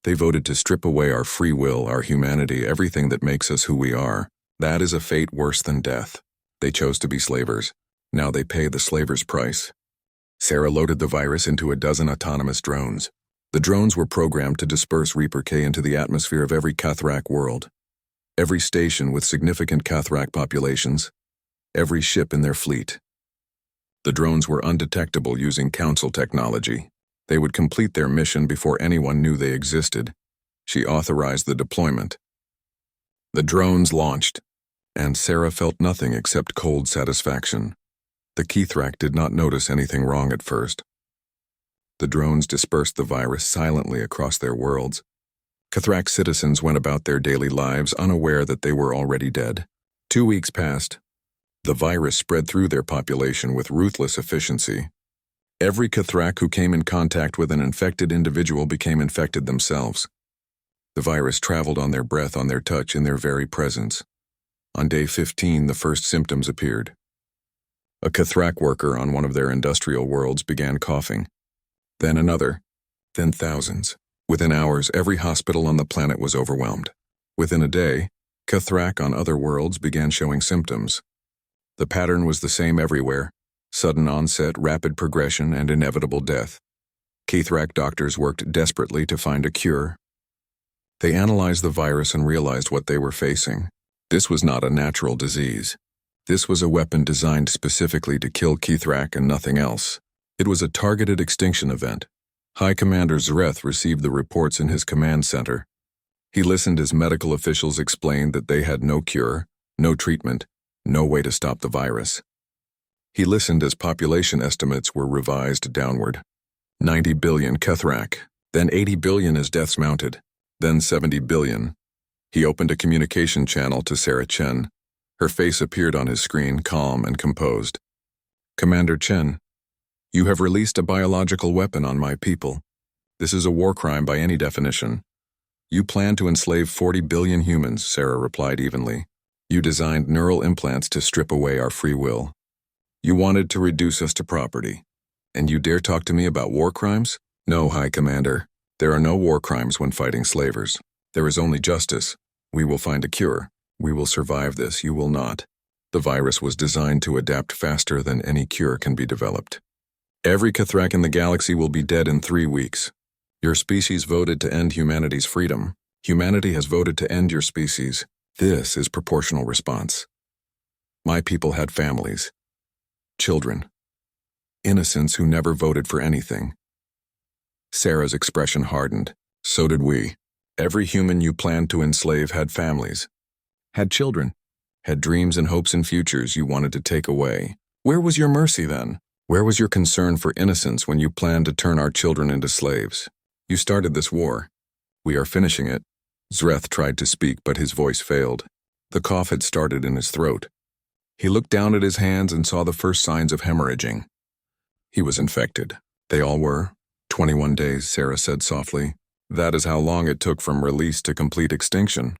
Speaker 1: They voted to strip away our free will, our humanity, everything that makes us who we are. That is a fate worse than death. They chose to be slavers. Now they pay the slaver's price. Sarah loaded the virus into a dozen autonomous drones. The drones were programmed to disperse Reaper K into the atmosphere of every Kithrak world. Every station with significant Kithrak populations. Every ship in their fleet. The drones were undetectable using Council technology. They would complete their mission before anyone knew they existed. She authorized the deployment. The drones launched, and Sarah felt nothing except cold satisfaction. The Kithrak did not notice anything wrong at first. The drones dispersed the virus silently across their worlds. Kithrak citizens went about their daily lives unaware that they were already dead. 2 weeks passed. The virus spread through their population with ruthless efficiency. Every Kithrak who came in contact with an infected individual became infected themselves. The virus traveled on their breath, on their touch, in their very presence. On day 15, the first symptoms appeared. A Kithrak worker on one of their industrial worlds began coughing. Then another. Then thousands. Within hours, every hospital on the planet was overwhelmed. Within a day, Kithrak on other worlds began showing symptoms. The pattern was the same everywhere: sudden onset, rapid progression, and inevitable death. Kithrak doctors worked desperately to find a cure. They analyzed the virus and realized what they were facing. This was not a natural disease. This was a weapon designed specifically to kill Kithrak and nothing else. It was a targeted extinction event. High Commander Zareth received the reports in his command center. He listened as medical officials explained that they had no cure, no treatment, no way to stop the virus. He listened as population estimates were revised downward. 90 billion Kithrak, then 80 billion as deaths mounted, then 70 billion. He opened a communication channel to Sarah Chen. Her face appeared on his screen, calm and composed. Commander Chen, you have released a biological weapon on my people. This is a war crime by any definition. You plan to enslave 40 billion humans, Sarah replied evenly. You designed neural implants to strip away our free will. You wanted to reduce us to property. And you dare talk to me about war crimes? No, High Commander. There are no war crimes when fighting slavers. There is only justice. We will find a cure. We will survive this. You will not. The virus was designed to adapt faster than any cure can be developed. Every Kithrak in the galaxy will be dead in 3 weeks. Your species voted to end humanity's freedom. Humanity has voted to end your species. This is proportional response. My people had families, children, innocents who never voted for anything. Sarah's expression hardened. So did we. Every human you planned to enslave had families, had children, had dreams and hopes and futures you wanted to take away. Where was your mercy then? Where was your concern for innocence when you planned to turn our children into slaves? You started this war. We are finishing it. Zreth tried to speak, but his voice failed. The cough had started in his throat. He looked down at his hands and saw the first signs of hemorrhaging. He was infected. They all were. 21 days, Sarah said softly. That is how long it took from release to complete extinction.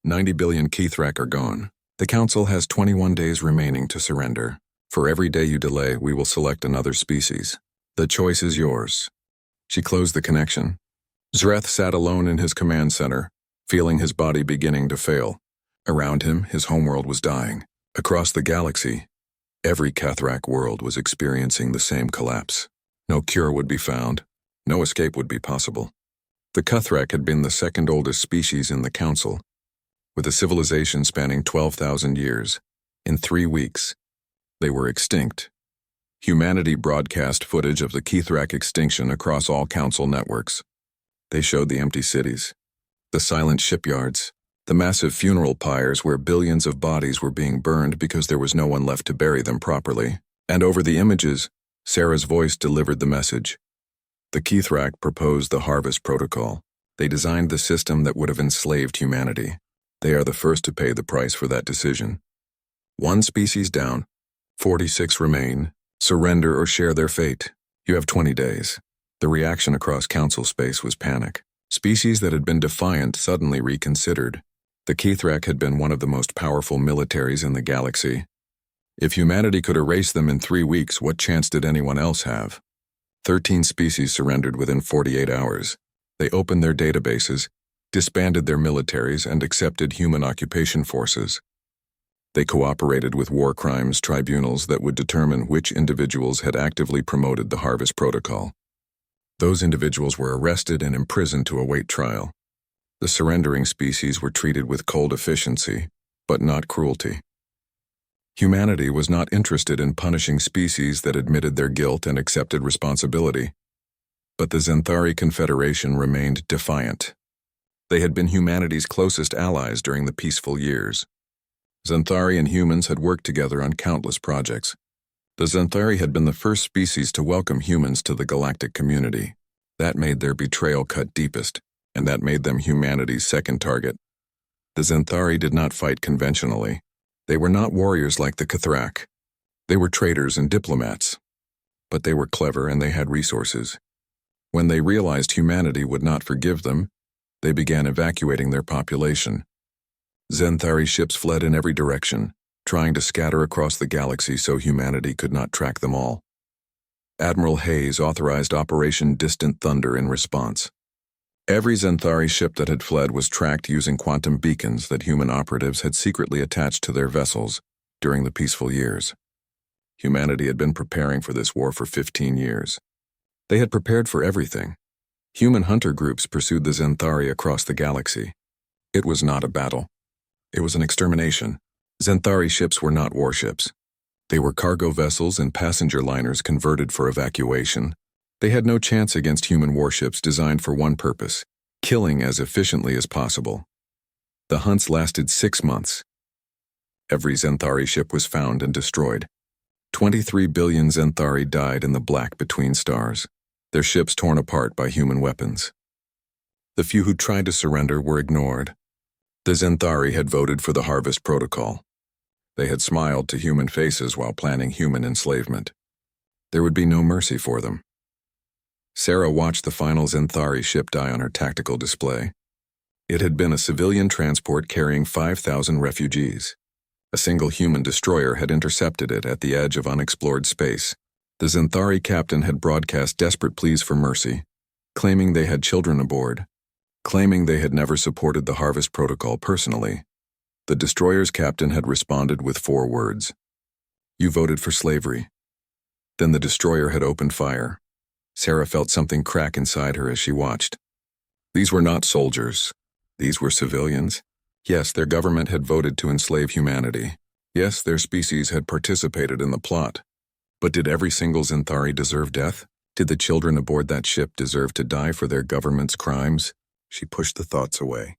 Speaker 1: 90 billion Kithrak are gone. The Council has 21 days remaining to surrender. For every day you delay, we will select another species. The choice is yours. She closed the connection. Zreth sat alone in his command center, feeling his body beginning to fail. Around him, his homeworld was dying. Across the galaxy, every Kithrak world was experiencing the same collapse. No cure would be found. No escape would be possible. The Kithrak had been the second oldest species in the Council, with a civilization spanning 12,000 years. In 3 weeks, they were extinct. Humanity broadcast footage of the Kithrak extinction across all Council networks. They showed the empty cities, the silent shipyards, the massive funeral pyres where billions of bodies were being burned because there was no one left to bury them properly. And over the images, Sarah's voice delivered the message. The Kithrak proposed the Harvest Protocol. They designed the system that would have enslaved humanity. They are the first to pay the price for that decision. 1 species down, 46 remain. Surrender or share their fate. You have 20 days. The reaction across Council space was panic. Species that had been defiant suddenly reconsidered. The Kithrak had been one of the most powerful militaries in the galaxy. If humanity could erase them in 3 weeks, what chance did anyone else have? 13 species surrendered within 48 hours. They opened their databases, disbanded their militaries, and accepted human occupation forces. They cooperated with war crimes tribunals that would determine which individuals had actively promoted the Harvest Protocol. Those individuals were arrested and imprisoned to await trial. The surrendering species were treated with cold efficiency, but not cruelty. Humanity was not interested in punishing species that admitted their guilt and accepted responsibility. But the Zenthari Confederation remained defiant. They had been humanity's closest allies during the peaceful years. Zenthari and humans had worked together on countless projects. The Zenthari had been the first species to welcome humans to the galactic community. That made their betrayal cut deepest, and that made them humanity's second target. The Zenthari did not fight conventionally. They were not warriors like the Kithrak. They were traders and diplomats. But they were clever and they had resources. When they realized humanity would not forgive them, they began evacuating their population. Zenthari ships fled in every direction, trying to scatter across the galaxy so humanity could not track them all. Admiral Hayes authorized Operation Distant Thunder in response. Every Zenthari ship that had fled was tracked using quantum beacons that human operatives had secretly attached to their vessels during the peaceful years. Humanity had been preparing for this war for 15 years. They had prepared for everything. Human hunter groups pursued the Zenthari across the galaxy. It was not a battle. It was an extermination. Zenthari ships were not warships. They were cargo vessels and passenger liners converted for evacuation. They had no chance against human warships designed for one purpose: killing as efficiently as possible. The hunts lasted 6 months. Every Zenthari ship was found and destroyed. 23 billion Zenthari died in the black between stars, their ships torn apart by human weapons. The few who tried to surrender were ignored. The Zenthari had voted for the Harvest Protocol. They had smiled to human faces while planning human enslavement. There would be no mercy for them. Sarah watched the final Zenthari ship die on her tactical display. It had been a civilian transport carrying 5,000 refugees. A single human destroyer had intercepted it at the edge of unexplored space. The Zenthari captain had broadcast desperate pleas for mercy, claiming they had children aboard, claiming they had never supported the Harvest Protocol personally. The destroyer's captain had responded with 4 words: "You voted for slavery." Then the destroyer had opened fire. Sarah felt something crack inside her as she watched. These were not soldiers. These were civilians. Yes, their government had voted to enslave humanity. Yes, their species had participated in the plot. But did every single Zenthari deserve death? Did the children aboard that ship deserve to die for their government's crimes? She pushed the thoughts away.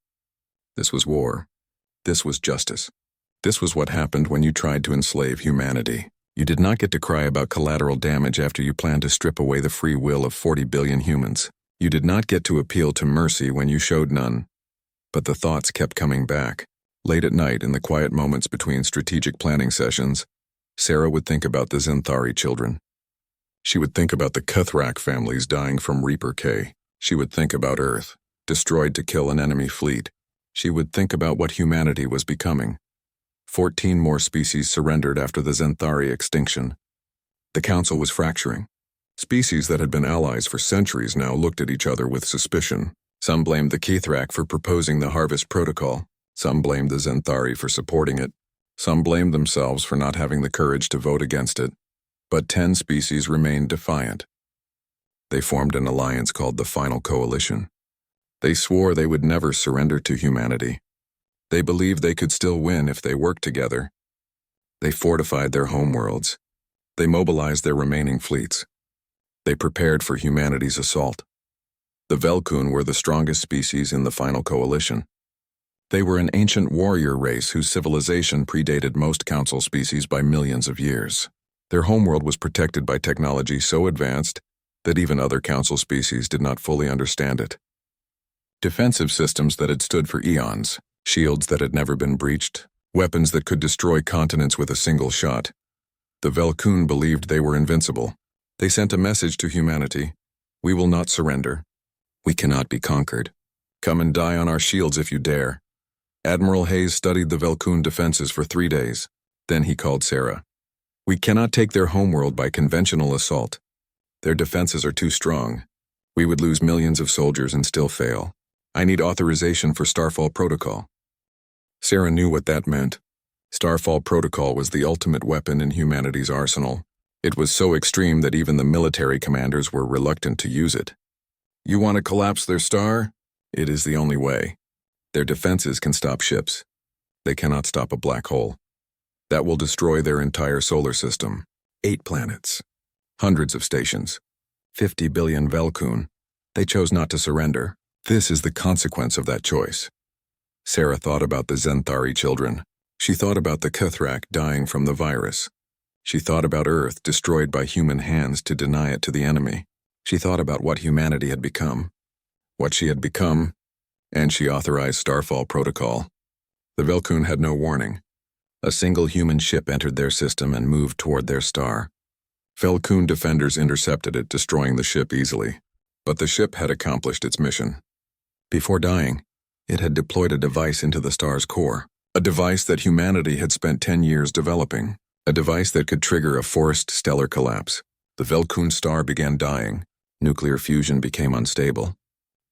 Speaker 1: This was war. This was justice. This was what happened when you tried to enslave humanity. You did not get to cry about collateral damage after you planned to strip away the free will of 40 billion humans. You did not get to appeal to mercy when you showed none. But the thoughts kept coming back. Late at night, in the quiet moments between strategic planning sessions, Sarah would think about the Zenthari children. She would think about the Cuthrak families dying from Reaper K. She would think about Earth, destroyed to kill an enemy fleet. She would think about what humanity was becoming. 14 more species surrendered after the Zenthari extinction. The Council was fracturing. Species that had been allies for centuries now looked at each other with suspicion. Some blamed the Kithrak for proposing the Harvest Protocol. Some blamed the Zenthari for supporting it. Some blamed themselves for not having the courage to vote against it. But 10 species remained defiant. They formed an alliance called the Final Coalition. They swore they would never surrender to humanity. They believed they could still win if they worked together. They fortified their homeworlds. They mobilized their remaining fleets. They prepared for humanity's assault. The Velkun were the strongest species in the Final Coalition. They were an ancient warrior race whose civilization predated most Council species by millions of years. Their homeworld was protected by technology so advanced that even other Council species did not fully understand it. Defensive systems that had stood for eons, shields that had never been breached, weapons that could destroy continents with a single shot. The Velkun believed they were invincible. They sent a message to humanity: we will not surrender. We cannot be conquered. Come and die on our shields if you dare. Admiral Hayes studied the Velkun defenses for 3 days. Then he called Sarah. We cannot take their homeworld by conventional assault. Their defenses are too strong. We would lose millions of soldiers and still fail. I need authorization for Starfall Protocol. Sarah knew what that meant. Starfall Protocol was the ultimate weapon in humanity's arsenal. It was so extreme that even the military commanders were reluctant to use it. You want to collapse their star? It is the only way. Their defenses can stop ships. They cannot stop a black hole. That will destroy their entire solar system. 8 planets. Hundreds of stations. 50 billion Velkun. They chose not to surrender. This is the consequence of that choice. Sarah thought about the Zenthari children. She thought about the Cuthrak dying from the virus. She thought about Earth destroyed by human hands to deny it to the enemy. She thought about what humanity had become. What she had become, and she authorized Starfall Protocol. The Velkun had no warning. A single human ship entered their system and moved toward their star. Velkun defenders intercepted it, destroying the ship easily. But the ship had accomplished its mission. Before dying, it had deployed a device into the star's core. A device that humanity had spent 10 years developing. A device that could trigger a forced stellar collapse. The Velkun star began dying. Nuclear fusion became unstable.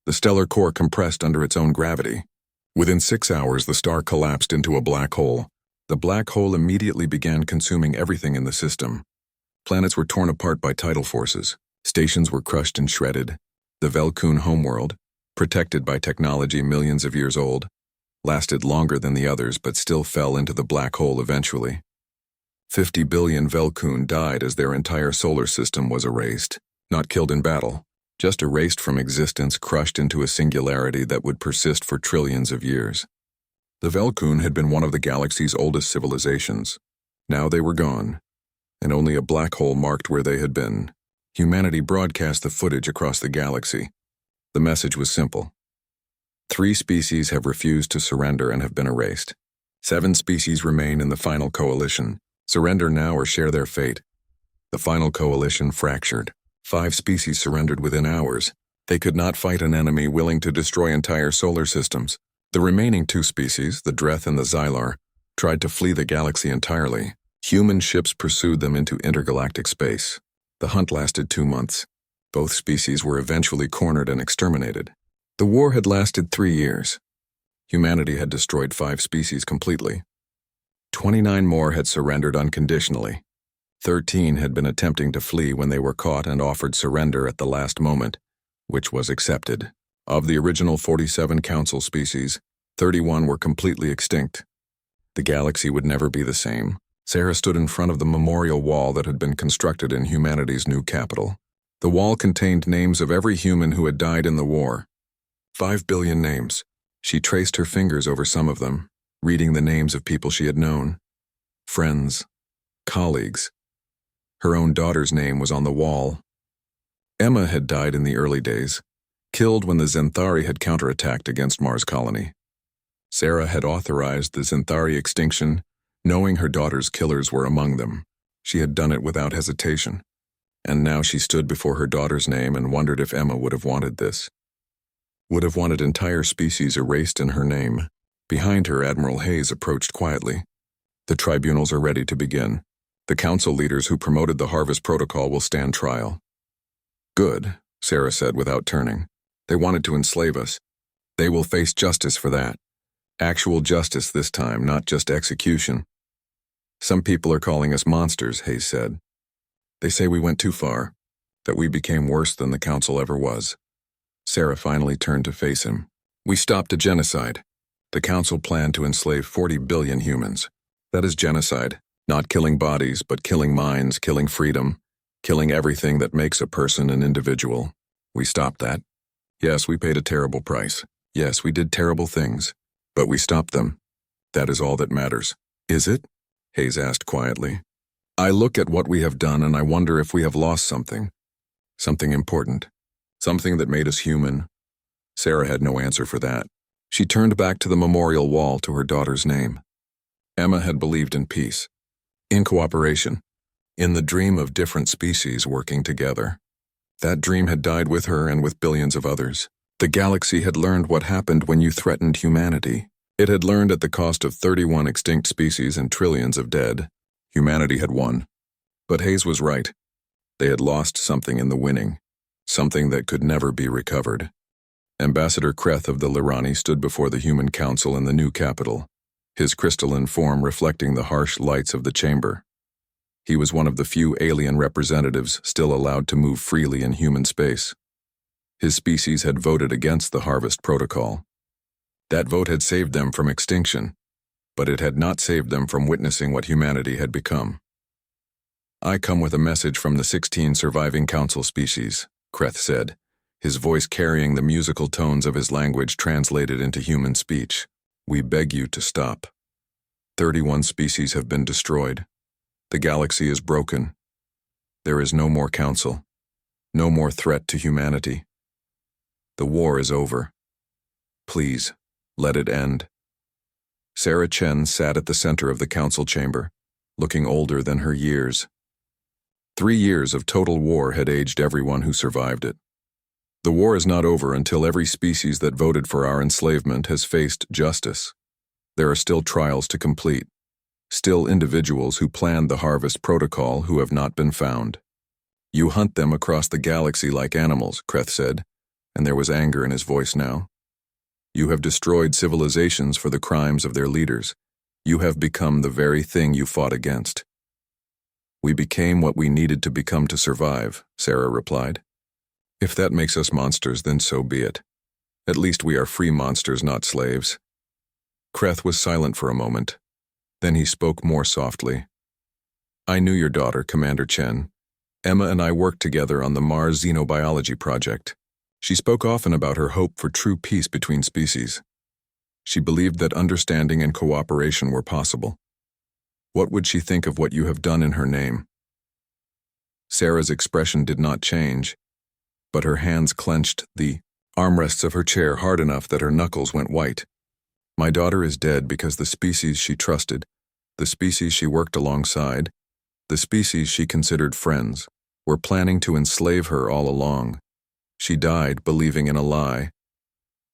Speaker 1: The stellar core compressed under its own gravity. Within 6 hours, the star collapsed into a black hole. The black hole immediately began consuming everything in the system. Planets were torn apart by tidal forces. Stations were crushed and shredded. The Velkun homeworld, protected by technology millions of years old, lasted longer than the others but still fell into the black hole eventually. 50 billion Velkun died as their entire solar system was erased. Not killed in battle, just erased from existence, crushed into a singularity that would persist for trillions of years. The Velkun had been one of the galaxy's oldest civilizations. Now they were gone, and only a black hole marked where they had been. Humanity broadcast the footage across the galaxy. The message was simple. 3 species have refused to surrender and have been erased. 7 species remain in the Final Coalition. Surrender now or share their fate. The Final Coalition fractured. 5 species surrendered within hours. They could not fight an enemy willing to destroy entire solar systems. The remaining 2 species, the Dreth and the Xylar, tried to flee the galaxy entirely. Human ships pursued them into intergalactic space. The hunt lasted 2 months. Both species were eventually cornered and exterminated. The war had lasted 3 years. Humanity had destroyed 5 species completely. 29 more had surrendered unconditionally. 13 had been attempting to flee when they were caught and offered surrender at the last moment, which was accepted. Of the original 47 Council species, 31 were completely extinct. The galaxy would never be the same. Sarah stood in front of the memorial wall that had been constructed in humanity's new capital. The wall contained names of every human who had died in the war. 5 billion names. She traced her fingers over some of them, reading the names of people she had known. Friends. Colleagues. Her own daughter's name was on the wall. Emma had died in the early days, killed when the Zenthari had counterattacked against Mars Colony. Sarah had authorized the Zenthari extinction, knowing her daughter's killers were among them. She had done it without hesitation. And now she stood before her daughter's name and wondered if Emma would have wanted this. Would have wanted entire species erased in her name. Behind her, Admiral Hayes approached quietly. The tribunals are ready to begin. The council leaders who promoted the Harvest Protocol will stand trial. Good, Sarah said without turning. They wanted to enslave us. They will face justice for that. Actual justice this time, not just execution. Some people are calling us monsters, Hayes said. They say we went too far, that we became worse than the council ever was. Sarah finally turned to face him. We stopped a genocide. The council planned to enslave 40 billion humans. That is genocide, not killing bodies, but killing minds, killing freedom, killing everything that makes a person an individual. We stopped that. Yes, we paid a terrible price. Yes, we did terrible things, but we stopped them. That is all that matters. Is it? Hayes asked quietly. I look at what we have done and I wonder if we have lost something. Something important. Something that made us human. Sarah had no answer for that. She turned back to the memorial wall to her daughter's name. Emma had believed in peace, in cooperation, in the dream of different species working together. That dream had died with her and with billions of others. The galaxy had learned what happened when you threatened humanity. It had learned at the cost of 31 extinct species and trillions of dead. Humanity had won. But Hayes was right. They had lost something in the winning, something that could never be recovered. Ambassador Kreth of the Lirani stood before the Human Council in the new capital, his crystalline form reflecting the harsh lights of the chamber. He was one of the few alien representatives still allowed to move freely in human space. His species had voted against the Harvest Protocol. That vote had saved them from extinction, but it had not saved them from witnessing what humanity had become. I come with a message from the 16 surviving council species, Kreth said, his voice carrying the musical tones of his language translated into human speech. We beg you to stop. 31 species have been destroyed. The galaxy is broken. There is no more council, no more threat to humanity. The war is over. Please, let it end. Sarah Chen sat at the center of the council chamber, looking older than her years. 3 years of total war had aged everyone who survived it. The war is not over until every species that voted for our enslavement has faced justice. There are still trials to complete, still individuals who planned the Harvest Protocol who have not been found. You hunt them across the galaxy like animals, Kreth said, and there was anger in his voice now. You have destroyed civilizations for the crimes of their leaders. You have become the very thing you fought against. We became what we needed to become to survive, Sarah replied. If that makes us monsters, then so be it. At least we are free monsters, not slaves. Kreth was silent for a moment. Then he spoke more softly. I knew your daughter, Commander Chen. Emma and I worked together on the Mars Xenobiology project. She spoke often about her hope for true peace between species. She believed that understanding and cooperation were possible. What would she think of what you have done in her name? Sarah's expression did not change, but her hands clenched the armrests of her chair hard enough that her knuckles went white. My daughter is dead because the species she trusted, the species she worked alongside, the species she considered friends, were planning to enslave her all along. She died believing in a lie.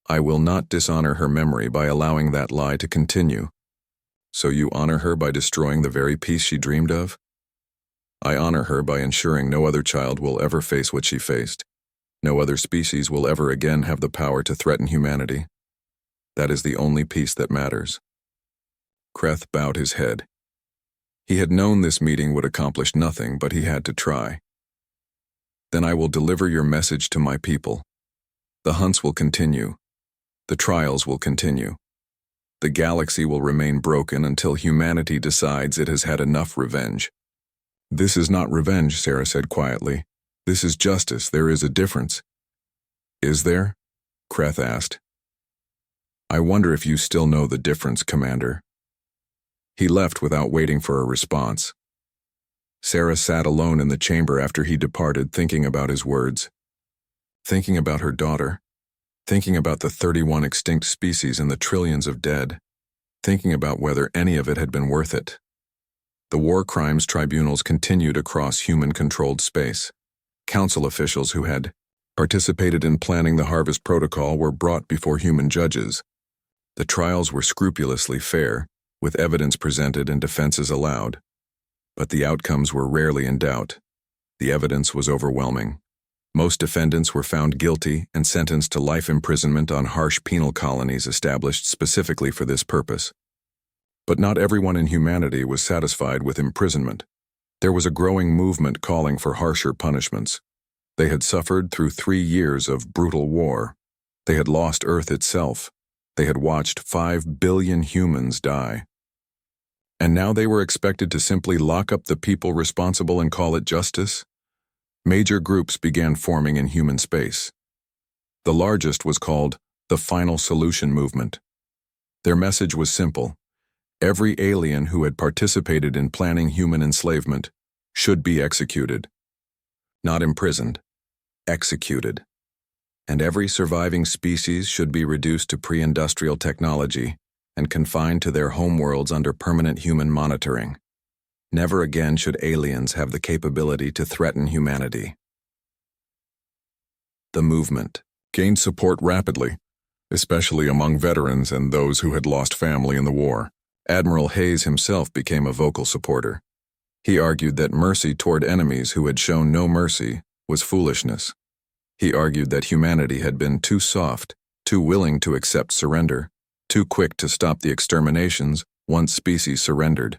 Speaker 1: I will not dishonor her memory by allowing that lie to continue. So you honor her by destroying the very peace she dreamed of? I honor her by ensuring no other child will ever face what she faced. No other species will ever again have the power to threaten humanity. That is the only peace that matters. Kreth bowed his head. He had known this meeting would accomplish nothing, but he had to try. Then I will deliver your message to my people. The hunts will continue. The trials will continue. The galaxy will remain broken until humanity decides it has had enough revenge. This is not revenge, Sarah said quietly. This is justice. There is a difference. Is there? Kreth asked. I wonder if you still know the difference, Commander. He left without waiting for a response. Sarah sat alone in the chamber after he departed, thinking about his words. Thinking about her daughter. Thinking about the 31 extinct species and the trillions of dead. Thinking about whether any of it had been worth it. The war crimes tribunals continued across human-controlled space. Council officials who had participated in planning the Harvest Protocol were brought before human judges. The trials were scrupulously fair, with evidence presented and defenses allowed. But the outcomes were rarely in doubt. The evidence was overwhelming. Most defendants were found guilty and sentenced to life imprisonment on harsh penal colonies established specifically for this purpose. But not everyone in humanity was satisfied with imprisonment. There was a growing movement calling for harsher punishments. They had suffered through 3 years of brutal war. They had lost Earth itself. They had watched 5 billion humans die. And now they were expected to simply lock up the people responsible and call it justice? Major groups began forming in human space. The largest was called the Final Solution Movement. Their message was simple. Every alien who had participated in planning human enslavement should be executed. Not imprisoned, executed. And every surviving species should be reduced to pre-industrial technology and confined to their homeworlds under permanent human monitoring. Never again should aliens have the capability to threaten humanity. The movement gained support rapidly, especially among veterans and those who had lost family in the war. Admiral Hayes himself became a vocal supporter. He argued that mercy toward enemies who had shown no mercy was foolishness. He argued that humanity had been too soft, too willing to accept surrender, too quick to stop the exterminations once species surrendered.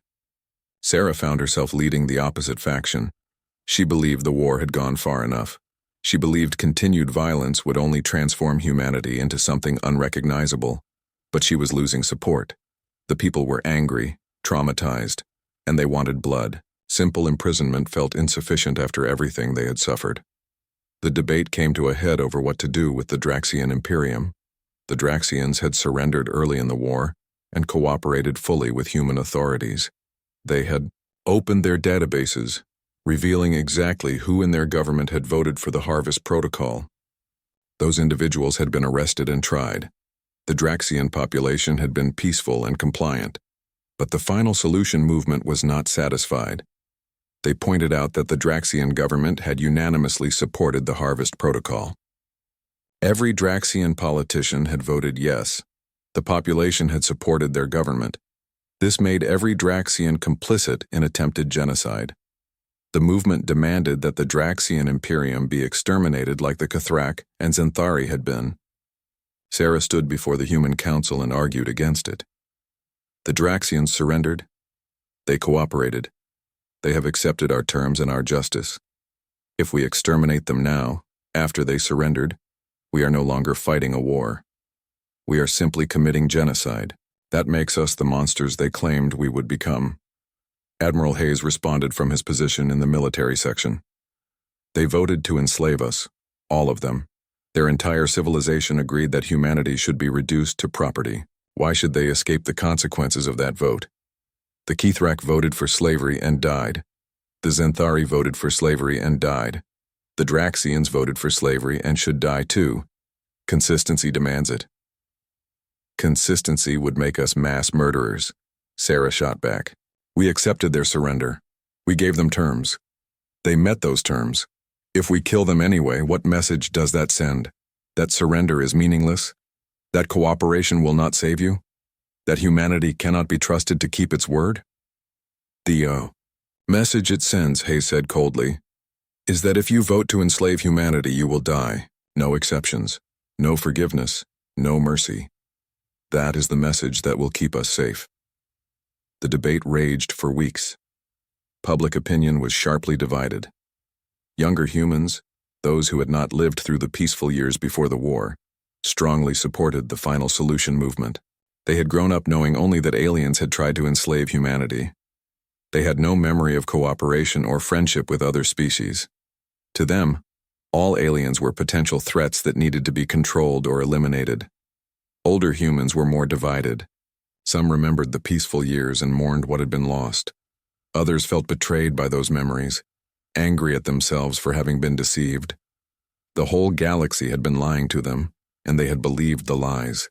Speaker 1: Sarah found herself leading the opposite faction. She believed the war had gone far enough. She believed continued violence would only transform humanity into something unrecognizable. But she was losing support. The people were angry, traumatized, and they wanted blood. Simple imprisonment felt insufficient after everything they had suffered. The debate came to a head over what to do with the Draxian Imperium. The Draxians had surrendered early in the war and cooperated fully with human authorities. They had opened their databases, revealing exactly who in their government had voted for the Harvest Protocol. Those individuals had been arrested and tried. The Draxian population had been peaceful and compliant. But the Final Solution movement was not satisfied. They pointed out that the Draxian government had unanimously supported the Harvest Protocol. Every Draxian politician had voted yes. The population had supported their government. This made every Draxian complicit in attempted genocide. The movement demanded that the Draxian Imperium be exterminated like the Cathrak and Xanthari had been. Sarah stood before the Human Council and argued against it. The Draxians surrendered. They cooperated. They have accepted our terms and our justice. If we exterminate them now, after they surrendered, we are no longer fighting a war. We are simply committing genocide. That makes us the monsters they claimed we would become. Admiral Hayes responded from his position in the military section. They voted to enslave us, all of them. Their entire civilization agreed that humanity should be reduced to property. Why should they escape the consequences of that vote? The Kithrak voted for slavery and died. The Xanthari voted for slavery and died. The Draxians voted for slavery and should die too. Consistency demands it. Consistency would make us mass murderers, Sarah shot back. We accepted their surrender. We gave them terms. They met those terms. If we kill them anyway, what message does that send? That surrender is meaningless? That cooperation will not save you? That humanity cannot be trusted to keep its word? The message it sends, Hayes said coldly, is that if you vote to enslave humanity, you will die. No exceptions. No forgiveness. No mercy. That is the message that will keep us safe. The debate raged for weeks. Public opinion was sharply divided. Younger humans, those who had not lived through the peaceful years before the war, strongly supported the Final Solution movement. They had grown up knowing only that aliens had tried to enslave humanity. They had no memory of cooperation or friendship with other species. To them, all aliens were potential threats that needed to be controlled or eliminated. Older humans were more divided. Some remembered the peaceful years and mourned what had been lost. Others felt betrayed by those memories, angry at themselves for having been deceived. The whole galaxy had been lying to them, and they had believed the lies.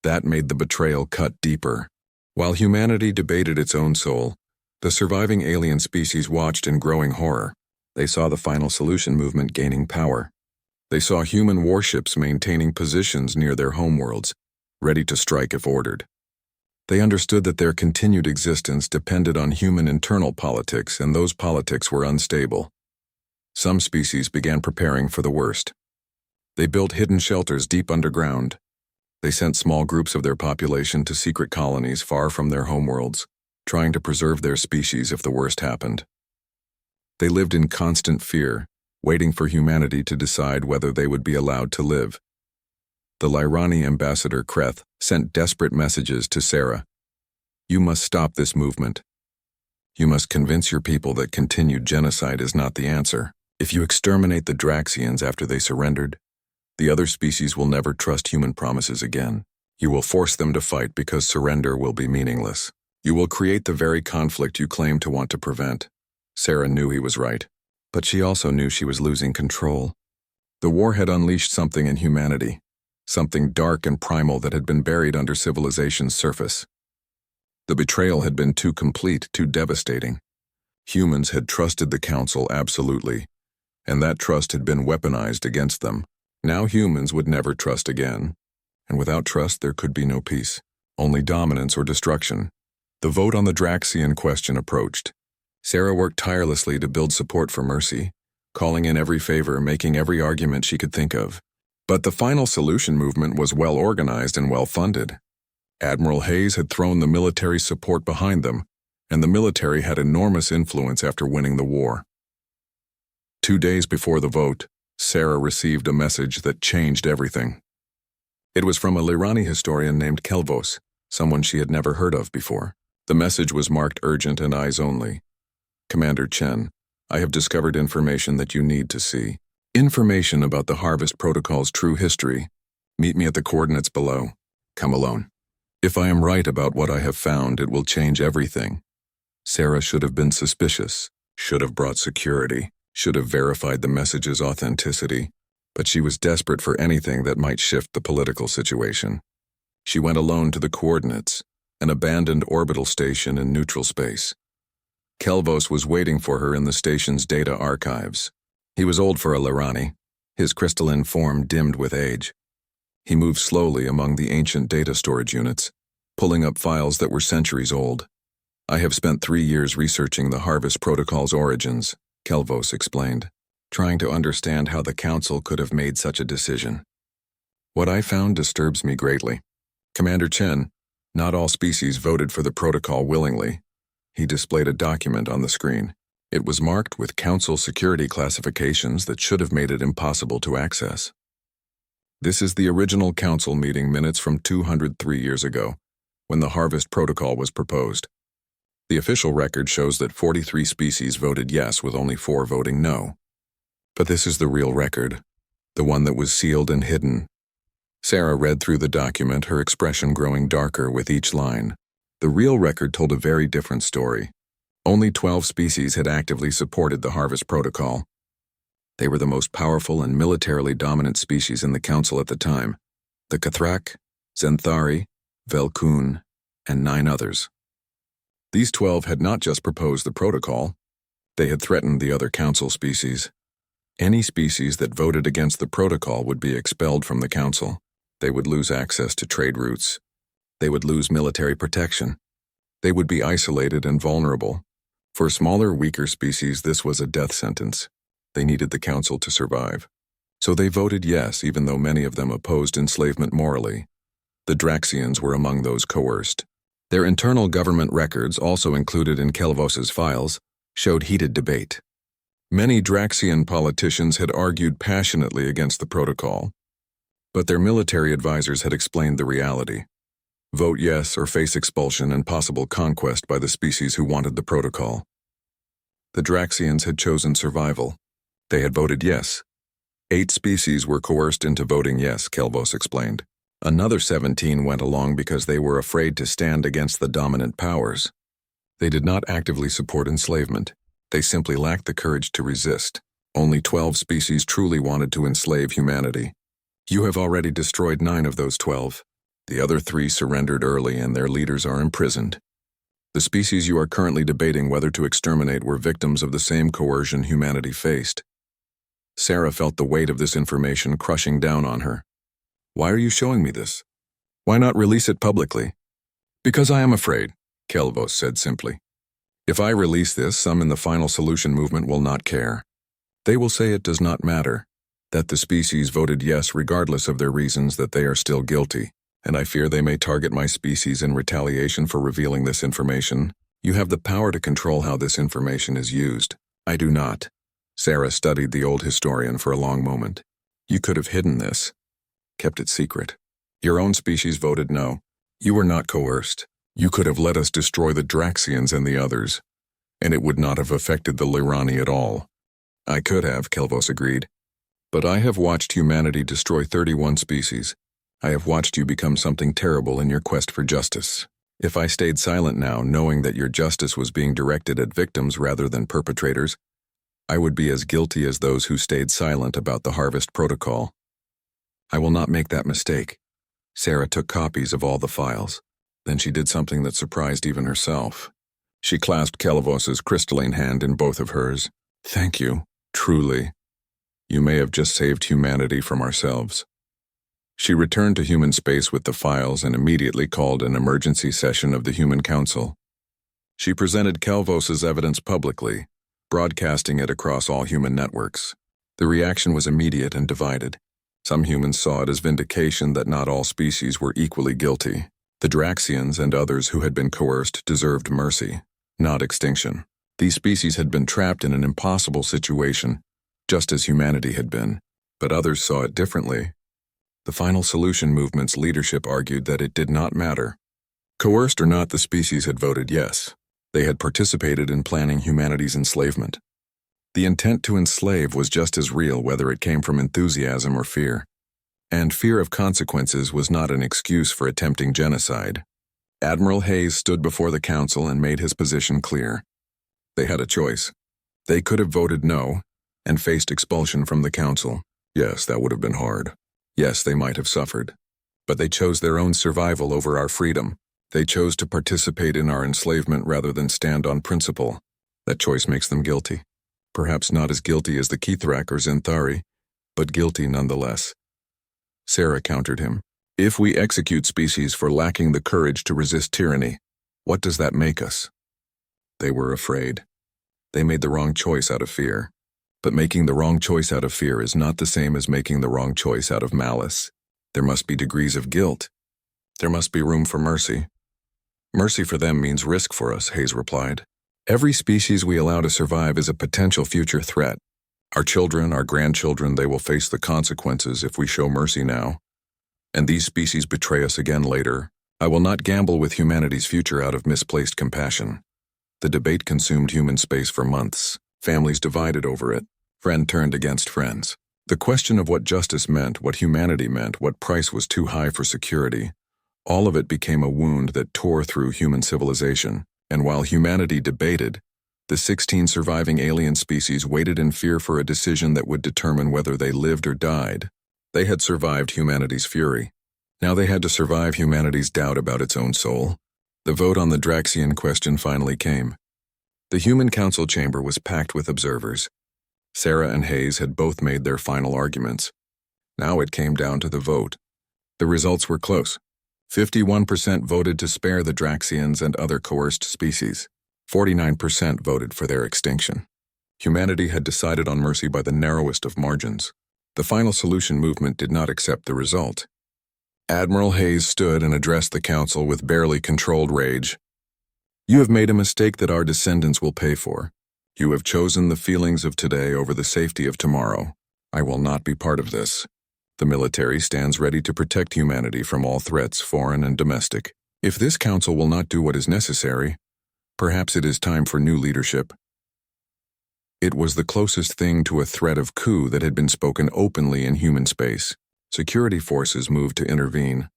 Speaker 1: That made the betrayal cut deeper. While humanity debated its own soul, the surviving alien species watched in growing horror. They saw the final solution movement gaining power. They saw human warships maintaining positions near their homeworlds, ready to strike if ordered. They understood that their continued existence depended on human internal politics, and those politics were unstable. Some species began preparing for the worst. They built hidden shelters deep underground. They sent small groups of their population to secret colonies far from their homeworlds, trying to preserve their species if the worst happened. They lived in constant fear, waiting for humanity to decide whether they would be allowed to live. The Lyrani ambassador Kreth sent desperate messages to Sarah. "You must stop this movement. You must convince your people that continued genocide is not the answer. If you exterminate the Draxians after they surrendered, the other species will never trust human promises again. You will force them to fight because surrender will be meaningless. You will create the very conflict you claim to want to prevent." Sarah knew he was right, but she also knew she was losing control. The war had unleashed something in humanity, something dark and primal that had been buried under civilization's surface. The betrayal had been too complete, too devastating. Humans had trusted the Council absolutely, and that trust had been weaponized against them. Now humans would never trust again, and without trust there could be no peace, only dominance or destruction. The vote on the Draxian question approached. Sarah worked tirelessly to build support for Mercy, calling in every favor, making every argument she could think of. But the final solution movement was well organized and well funded. Admiral Hayes had thrown the military support behind them, and the military had enormous influence after winning the war. 2 days before the vote, Sarah received a message that changed everything. It was from a Lyrani historian named Kelvos, someone she had never heard of before. The message was marked urgent and eyes only. "Commander Chen, I have discovered information that you need to see. Information about the Harvest Protocol's true history. Meet me at the coordinates below. Come alone. If I am right about what I have found, it will change everything." Sarah should have been suspicious, should have brought security, should have verified the message's authenticity, but she was desperate for anything that might shift the political situation. She went alone to the coordinates, an abandoned orbital station in neutral space. Kelvos was waiting for her in the station's data archives. He was old for a Lyrani, his crystalline form dimmed with age. He moved slowly among the ancient data storage units, pulling up files that were centuries old. "I have spent 3 years researching the Harvest Protocol's origins," Kelvos explained, "trying to understand how the Council could have made such a decision. What I found disturbs me greatly. Commander Chen, not all species voted for the protocol willingly." He displayed a document on the screen. It was marked with Council security classifications that should have made it impossible to access. This is the original Council meeting minutes from 203 years ago, when the Harvest Protocol was proposed. The official record shows that 43 species voted yes, with only 4 voting no. But this is the real record, the one that was sealed and hidden. Sarah read through the document, her expression growing darker with each line. The real record told a very different story. Only 12 species had actively supported the Harvest Protocol. They were the most powerful and militarily dominant species in the Council at the time: the Cathrak, Zenthari, Velkun, and 9 others. These 12 had not just proposed the protocol, they had threatened the other Council species. Any species that voted against the protocol would be expelled from the Council. They would lose access to trade routes. They would lose military protection. They would be isolated and vulnerable. For smaller, weaker species, this was a death sentence. They needed the Council to survive. So they voted yes, even though many of them opposed enslavement morally. The Draxians were among those coerced. Their internal government records, also included in Kelvos's files, showed heated debate. Many Draxian politicians had argued passionately against the protocol, but their military advisors had explained the reality. Vote yes or face expulsion and possible conquest by the species who wanted the protocol. The Draxians had chosen survival. They had voted yes. 8 species were coerced into voting yes, Kelvos explained. Another 17 went along because they were afraid to stand against the dominant powers. They did not actively support enslavement. They simply lacked the courage to resist. Only 12 species truly wanted to enslave humanity. You have already destroyed 9 of those 12. The other 3 surrendered early and their leaders are imprisoned. The species you are currently debating whether to exterminate were victims of the same coercion humanity faced. Sarah felt the weight of this information crushing down on her. Why are you showing me this? Why not release it publicly? Because I am afraid, Kelvos said simply. If I release this, some in the final solution movement will not care. They will say it does not matter, that the species voted yes regardless of their reasons, that they are still guilty, and I fear they may target my species in retaliation for revealing this information. You have the power to control how this information is used. I do not. Sarah studied the old historian for a long moment. You could have hidden this, kept it secret. Your own species voted no. You were not coerced. You could have let us destroy the Draxians and the others, and it would not have affected the Lirani at all. I could have, Kelvos agreed. But I have watched humanity destroy 31 species. I have watched you become something terrible in your quest for justice. If I stayed silent now, knowing that your justice was being directed at victims rather than perpetrators, I would be as guilty as those who stayed silent about the Harvest Protocol. I will not make that mistake. Sarah took copies of all the files. Then she did something that surprised even herself. She clasped Kelvos's crystalline hand in both of hers. Thank you, truly. You may have just saved humanity from ourselves. She returned to human space with the files and immediately called an emergency session of the Human Council. She presented Kelvos's evidence publicly, broadcasting it across all human networks. The reaction was immediate and divided. Some humans saw it as vindication that not all species were equally guilty. The Draxians and others who had been coerced deserved mercy, not extinction. These species had been trapped in an impossible situation, just as humanity had been, but others saw it differently. The final solution movement's leadership argued that it did not matter. Coerced or not, the species had voted yes. They had participated in planning humanity's enslavement. The intent to enslave was just as real whether it came from enthusiasm or fear. And fear of consequences was not an excuse for attempting genocide. Admiral Hayes stood before the council and made his position clear. They had a choice. They could have voted no and faced expulsion from the council. Yes, that would have been hard. Yes, they might have suffered. But they chose their own survival over our freedom. They chose to participate in our enslavement rather than stand on principle. That choice makes them guilty. Perhaps not as guilty as the Kithrak or Zinthari, but guilty nonetheless. Sarah countered him. If we execute species for lacking the courage to resist tyranny, what does that make us? They were afraid. They made the wrong choice out of fear. But making the wrong choice out of fear is not the same as making the wrong choice out of malice. There must be degrees of guilt. There must be room for mercy. Mercy for them means risk for us, Hayes replied. Every species we allow to survive is a potential future threat. Our children, our grandchildren, they will face the consequences if we show mercy now. And these species betray us again later. I will not gamble with humanity's future out of misplaced compassion. The debate consumed human space for months. Families divided over it. Friend turned against friends. The question of what justice meant, what humanity meant, what price was too high for security, all of it became a wound that tore through human civilization. And while humanity debated, the 16 surviving alien species waited in fear for a decision that would determine whether they lived or died. They had survived humanity's fury. Now they had to survive humanity's doubt about its own soul. The vote on the Draxian question finally came. The Human Council chamber was packed with observers. Sarah and Hayes had both made their final arguments. Now it came down to the vote. The results were close. 51% voted to spare the Draxians and other coerced species. 49% voted for their extinction. Humanity had decided on mercy by the narrowest of margins. The final solution movement did not accept the result. Admiral Hayes stood and addressed the council with barely controlled rage. You have made a mistake that our descendants will pay for. You have chosen the feelings of today over the safety of tomorrow. I will not be part of this. The military stands ready to protect humanity from all threats, foreign and domestic. If this council will not do what is necessary, perhaps it is time for new leadership. It was the closest thing to a threat of coup that had been spoken openly in human space. Security forces moved to intervene,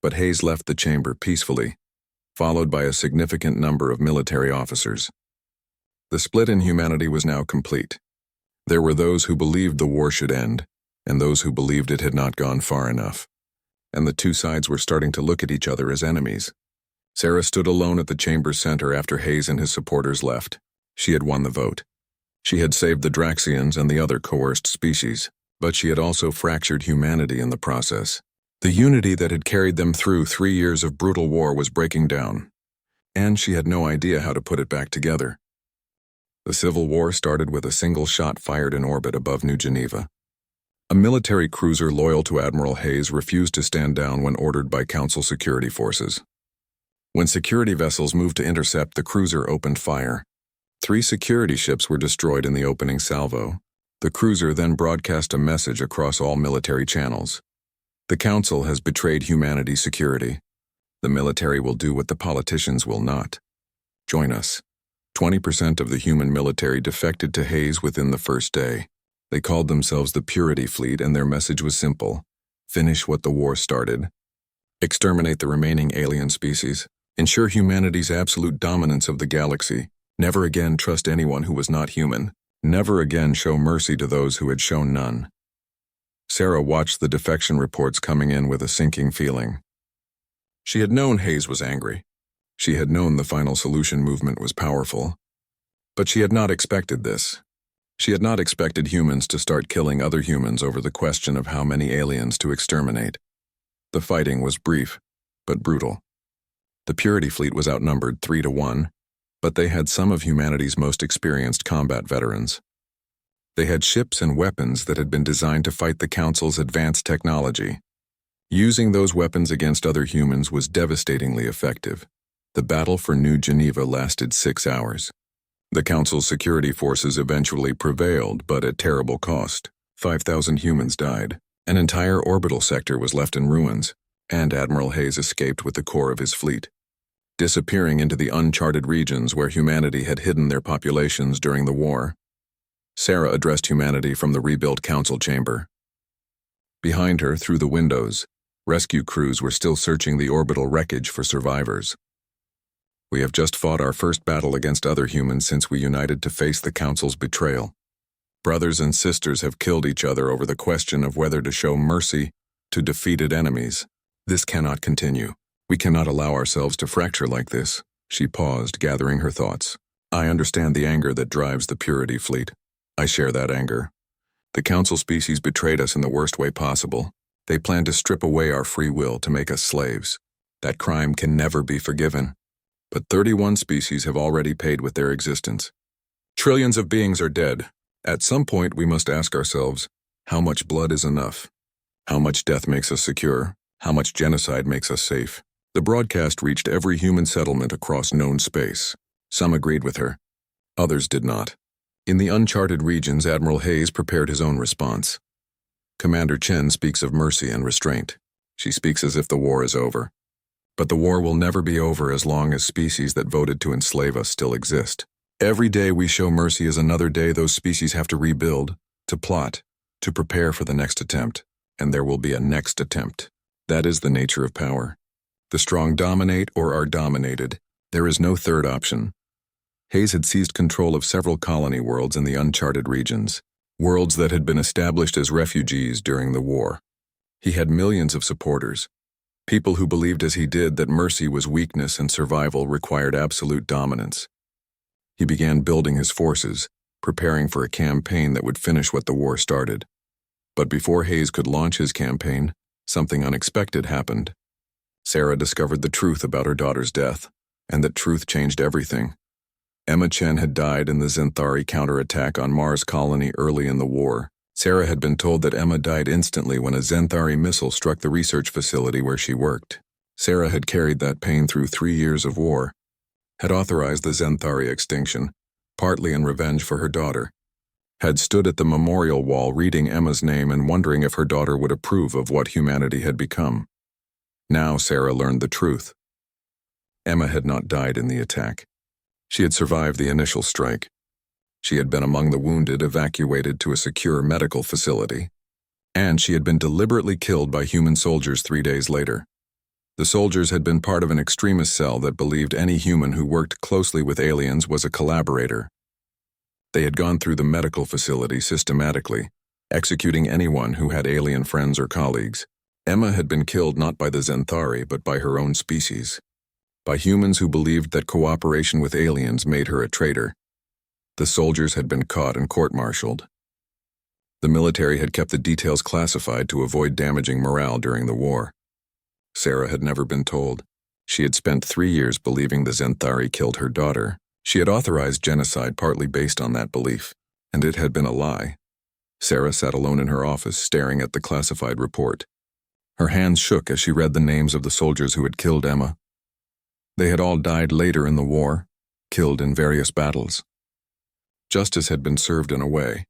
Speaker 1: but Hayes left the chamber peacefully, followed by a significant number of military officers. The split in humanity was now complete. There were those who believed the war should end, and those who believed it had not gone far enough. And the two sides were starting to look at each other as enemies. Sarah stood alone at the chamber's center after Hayes and his supporters left. She had won the vote. She had saved the Draxians and the other coerced species, but she had also fractured humanity in the process. The unity that had carried them through 3 years of brutal war was breaking down, and she had no idea how to put it back together. The Civil War started with a single shot fired in orbit above New Geneva. A military cruiser loyal to Admiral Hayes refused to stand down when ordered by Council security forces. When security vessels moved to intercept, the cruiser opened fire. 3 security ships were destroyed in the opening salvo. The cruiser then broadcast a message across all military channels. The Council has betrayed humanity's security. The military will do what the politicians will not. Join us. 20% of the human military defected to Hayes within the first day. They called themselves the Purity Fleet, and their message was simple: finish what the war started. Exterminate the remaining alien species. Ensure humanity's absolute dominance of the galaxy. Never again trust anyone who was not human. Never again show mercy to those who had shown none. Sarah watched the defection reports coming in with a sinking feeling. She had known Hayes was angry. She had known the Final Solution movement was powerful. But she had not expected this. She had not expected humans to start killing other humans over the question of how many aliens to exterminate. The fighting was brief, but brutal. The Purity Fleet was outnumbered 3-1, but they had some of humanity's most experienced combat veterans. They had ships and weapons that had been designed to fight the Council's advanced technology. Using those weapons against other humans was devastatingly effective. The battle for New Geneva lasted 6 hours. The Council's security forces eventually prevailed, but at terrible cost. 5,000 humans died. An entire orbital sector was left in ruins, and Admiral Hayes escaped with the core of his fleet, disappearing into the uncharted regions where humanity had hidden their populations during the war. Sarah addressed humanity from the rebuilt Council chamber. Behind her, through the windows, rescue crews were still searching the orbital wreckage for survivors. We have just fought our first battle against other humans since we united to face the Council's betrayal. Brothers and sisters have killed each other over the question of whether to show mercy to defeated enemies. This cannot continue. We cannot allow ourselves to fracture like this. She paused, gathering her thoughts. I understand the anger that drives the Purity Fleet. I share that anger. The Council species betrayed us in the worst way possible. They plan to strip away our free will to make us slaves. That crime can never be forgiven. But 31 species have already paid with their existence. Trillions of beings are dead. At some point, we must ask ourselves, how much blood is enough? How much death makes us secure? How much genocide makes us safe? The broadcast reached every human settlement across known space. Some agreed with her. Others did not. In the uncharted regions, Admiral Hayes prepared his own response. Commander Chen speaks of mercy and restraint. She speaks as if the war is over. But the war will never be over as long as species that voted to enslave us still exist. Every day we show mercy is another day those species have to rebuild, to plot, to prepare for the next attempt. And there will be a next attempt. That is the nature of power. The strong dominate or are dominated. There is no third option. Hayes had seized control of several colony worlds in the uncharted regions, worlds that had been established as refugees during the war. He had millions of supporters, people who believed as he did that mercy was weakness and survival required absolute dominance. He began building his forces, preparing for a campaign that would finish what the war started. But before Hayes could launch his campaign, something unexpected happened. Sarah discovered the truth about her daughter's death, and that truth changed everything. Emma Chen had died in the Zenthari counterattack on Mars colony early in the war. Sarah had been told that Emma died instantly when a Zenthari missile struck the research facility where she worked. Sarah had carried that pain through 3 years of war, had authorized the Zenthari extinction, partly in revenge for her daughter, had stood at the memorial wall reading Emma's name and wondering if her daughter would approve of what humanity had become. Now Sarah learned the truth. Emma had not died in the attack. She had survived the initial strike. She had been among the wounded evacuated to a secure medical facility, and she had been deliberately killed by human soldiers 3 days later. The soldiers had been part of an extremist cell that believed any human who worked closely with aliens was a collaborator. They had gone through the medical facility systematically, executing anyone who had alien friends or colleagues. Emma had been killed not by the Xanthari but by her own species, by humans who believed that cooperation with aliens made her a traitor. The soldiers had been caught and court-martialed. The military had kept the details classified to avoid damaging morale during the war. Sarah had never been told. She had spent 3 years believing the Xanthari killed her daughter. She had authorized genocide partly based on that belief, and it had been a lie. Sarah sat alone in her office, staring at the classified report. Her hands shook as she read the names of the soldiers who had killed Emma. They had all died later in the war, killed in various battles. Justice had been served in a way,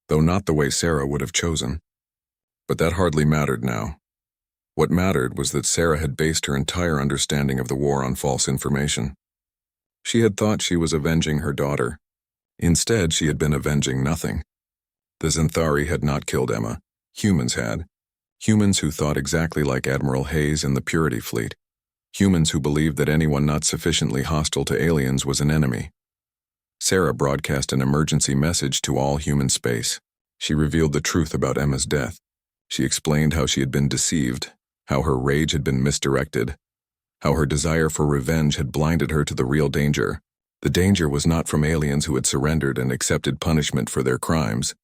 Speaker 1: though not the way Sarah would have chosen. But that hardly mattered now. What mattered was that Sarah had based her entire understanding of the war on false information. She had thought she was avenging her daughter. Instead, she had been avenging nothing. The Xanthari had not killed Emma. Humans had. Humans who thought exactly like Admiral Hayes in the Purity Fleet. Humans who believed that anyone not sufficiently hostile to aliens was an enemy. Sarah broadcast an emergency message to all human space. She revealed the truth about Emma's death. She explained how she had been deceived, how her rage had been misdirected, how her desire for revenge had blinded her to the real danger. The danger was not from aliens who had surrendered and accepted punishment for their crimes.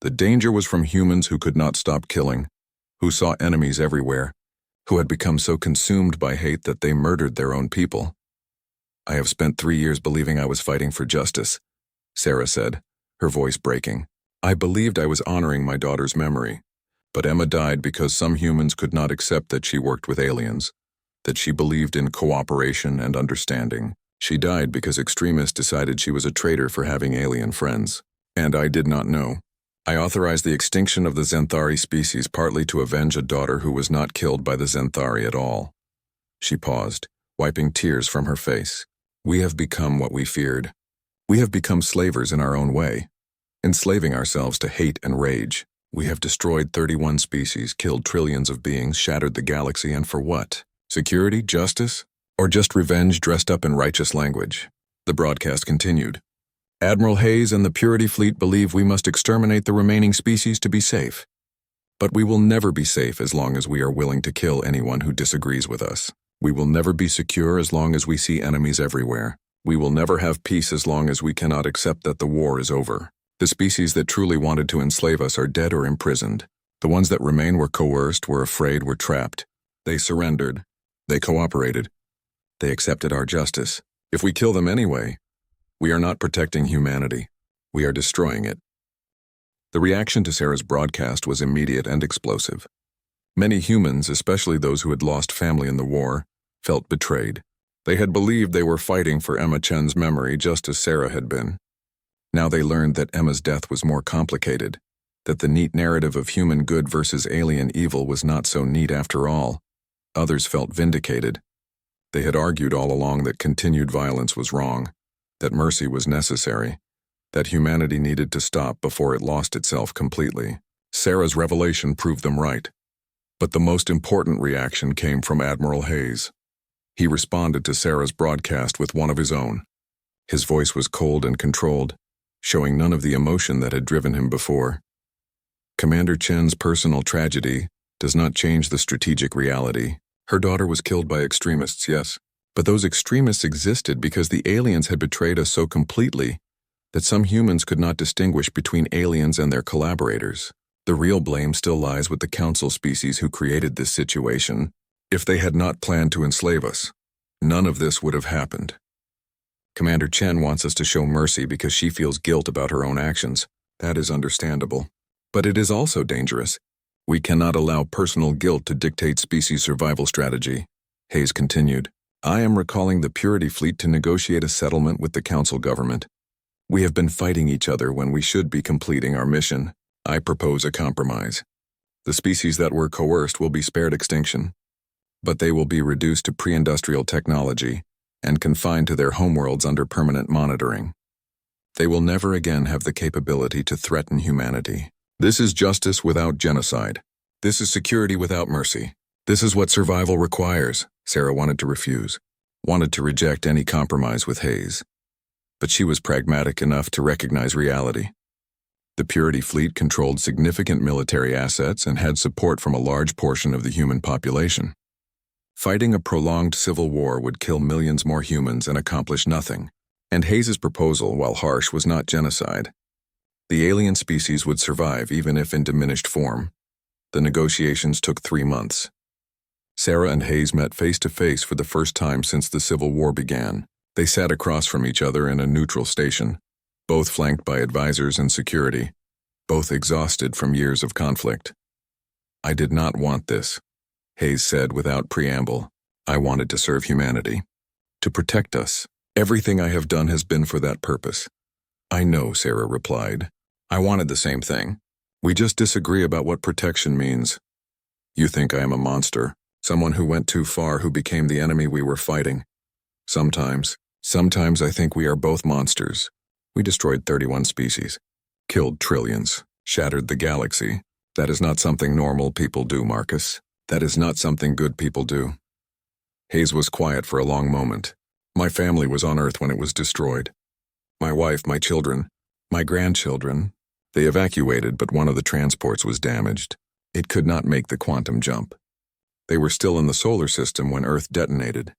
Speaker 1: The danger was from humans who could not stop killing, who saw enemies everywhere, who had become so consumed by hate that they murdered their own people. "I have spent 3 years believing I was fighting for justice," Sarah said, her voice breaking. "I believed I was honoring my daughter's memory. But Emma died because some humans could not accept that she worked with aliens, that she believed in cooperation and understanding. She died because extremists decided she was a traitor for having alien friends. And I did not know. I authorized the extinction of the Xanthari species partly to avenge a daughter who was not killed by the Xanthari at all." She paused, wiping tears from her face. "We have become what we feared. We have become slavers in our own way, enslaving ourselves to hate and rage. We have destroyed 31 species, killed trillions of beings, shattered the galaxy, and for what? Security? Justice? Or just revenge dressed up in righteous language?" The broadcast continued. "Admiral Hayes and the Purity Fleet believe we must exterminate the remaining species to be safe. But we will never be safe as long as we are willing to kill anyone who disagrees with us. We will never be secure as long as we see enemies everywhere. We will never have peace as long as we cannot accept that the war is over. The species that truly wanted to enslave us are dead or imprisoned. The ones that remain were coerced, were afraid, were trapped. They surrendered. They cooperated. They accepted our justice. If we kill them anyway, we are not protecting humanity. We are destroying it." The reaction to Sarah's broadcast was immediate and explosive. Many humans, especially those who had lost family in the war, felt betrayed. They had believed they were fighting for Emma Chen's memory just as Sarah had been. Now they learned that Emma's death was more complicated, that the neat narrative of human good versus alien evil was not so neat after all. Others felt vindicated. They had argued all along that continued violence was wrong, that mercy was necessary, that humanity needed to stop before it lost itself completely. Sarah's revelation proved them right. But the most important reaction came from Admiral Hayes. He responded to Sarah's broadcast with one of his own. His voice was cold and controlled, showing none of the emotion that had driven him before. "Commander Chen's personal tragedy does not change the strategic reality. Her daughter was killed by extremists, yes, but those extremists existed because the aliens had betrayed us so completely that some humans could not distinguish between aliens and their collaborators. The real blame still lies with the council species who created this situation. If they had not planned to enslave us, none of this would have happened. Commander Chen wants us to show mercy because she feels guilt about her own actions. That is understandable. But it is also dangerous. We cannot allow personal guilt to dictate species survival strategy." Hayes continued. "I am recalling the Purity Fleet to negotiate a settlement with the Council government. We have been fighting each other when we should be completing our mission. I propose a compromise. The species that were coerced will be spared extinction, but they will be reduced to pre-industrial technology and confined to their homeworlds under permanent monitoring. They will never again have the capability to threaten humanity. This is justice without genocide. This is security without mercy. This is what survival requires. Sarah wanted to refuse, wanted to reject any compromise with Hayes. But she was pragmatic enough to recognize reality. The Purity Fleet controlled significant military assets and had support from a large portion of the human population. Fighting a prolonged civil war would kill millions more humans and accomplish nothing. And Hayes's proposal, while harsh, was not genocide. The alien species would survive even if in diminished form. The negotiations took 3 months. Sarah and Hayes met face to face for the first time since the Civil War began. They sat across from each other in a neutral station, both flanked by advisors and security, both exhausted from years of conflict. "I did not want this," Hayes said without preamble. "I wanted to serve humanity, to protect us. Everything I have done has been for that purpose." "I know," Sarah replied. "I wanted the same thing. We just disagree about what protection means. You think I am a monster, someone who went too far, who became the enemy we were fighting. Sometimes I think we are both monsters. We destroyed 31 species, killed trillions, shattered the galaxy. That is not something normal people do, Marcus. That is not something good people do." Hayes was quiet for a long moment. "My family was on Earth when it was destroyed. My wife, my children, my grandchildren. They evacuated, but one of the transports was damaged. It could not make the quantum jump. They were still in the solar system when Earth detonated.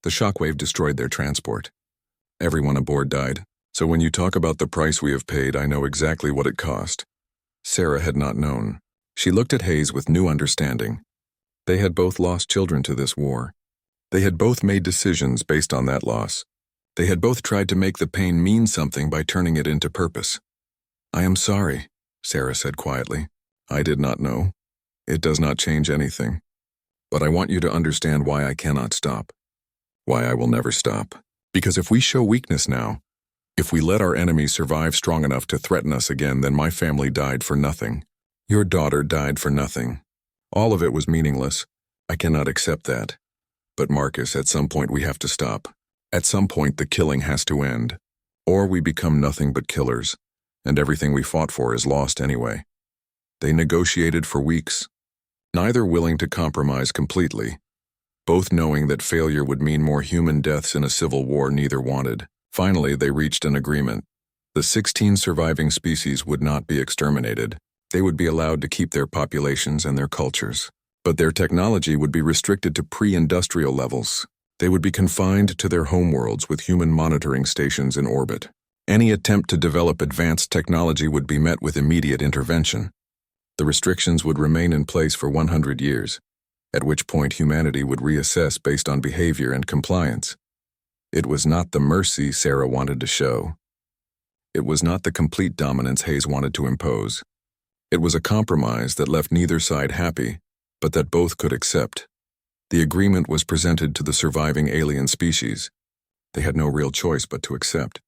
Speaker 1: The shockwave destroyed their transport. Everyone aboard died. So when you talk about the price we have paid, I know exactly what it cost." Sarah had not known. She looked at Hayes with new understanding. They had both lost children to this war. They had both made decisions based on that loss. They had both tried to make the pain mean something by turning it into purpose. "I am sorry," Sarah said quietly. "I did not know. It does not change anything. But I want you to understand why I cannot stop. Why I will never stop. Because if we show weakness now, if we let our enemies survive strong enough to threaten us again, then my family died for nothing. Your daughter died for nothing. All of it was meaningless. I cannot accept that. But Marcus, at some point we have to stop. At some point the killing has to end. Or we become nothing but killers, and everything we fought for is lost anyway." They negotiated for weeks, neither willing to compromise completely. Both knowing that failure would mean more human deaths in a civil war neither wanted. Finally, they reached an agreement. The 16 surviving species would not be exterminated. They would be allowed to keep their populations and their cultures. But their technology would be restricted to pre-industrial levels. They would be confined to their homeworlds with human monitoring stations in orbit. Any attempt to develop advanced technology would be met with immediate intervention. The restrictions would remain in place for 100 years, at which point humanity would reassess based on behavior and compliance. It was not the mercy Sarah wanted to show. It was not the complete dominance Hayes wanted to impose. It was a compromise that left neither side happy, but that both could accept. The agreement was presented to the surviving alien species. They had no real choice but to accept.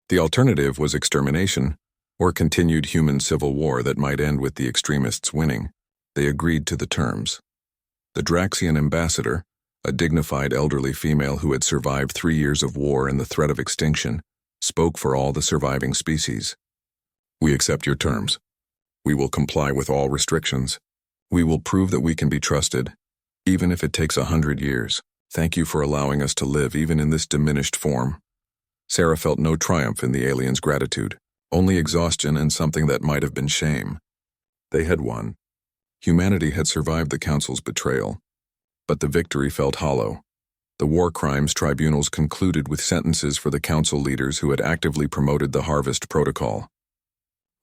Speaker 1: The alternative was extermination, or continued human civil war that might end with the extremists winning. They agreed to the terms. The Draxian ambassador, a dignified elderly female who had survived 3 years of war and the threat of extinction, spoke for all the surviving species. "We accept your terms. We will comply with all restrictions. We will prove that we can be trusted, even if it takes 100 years. Thank you for allowing us to live even in this diminished form." Sarah felt no triumph in the aliens' gratitude, only exhaustion and something that might have been shame. They had won. Humanity had survived the Council's betrayal. But the victory felt hollow. The war crimes tribunals concluded with sentences for the Council leaders who had actively promoted the Harvest Protocol.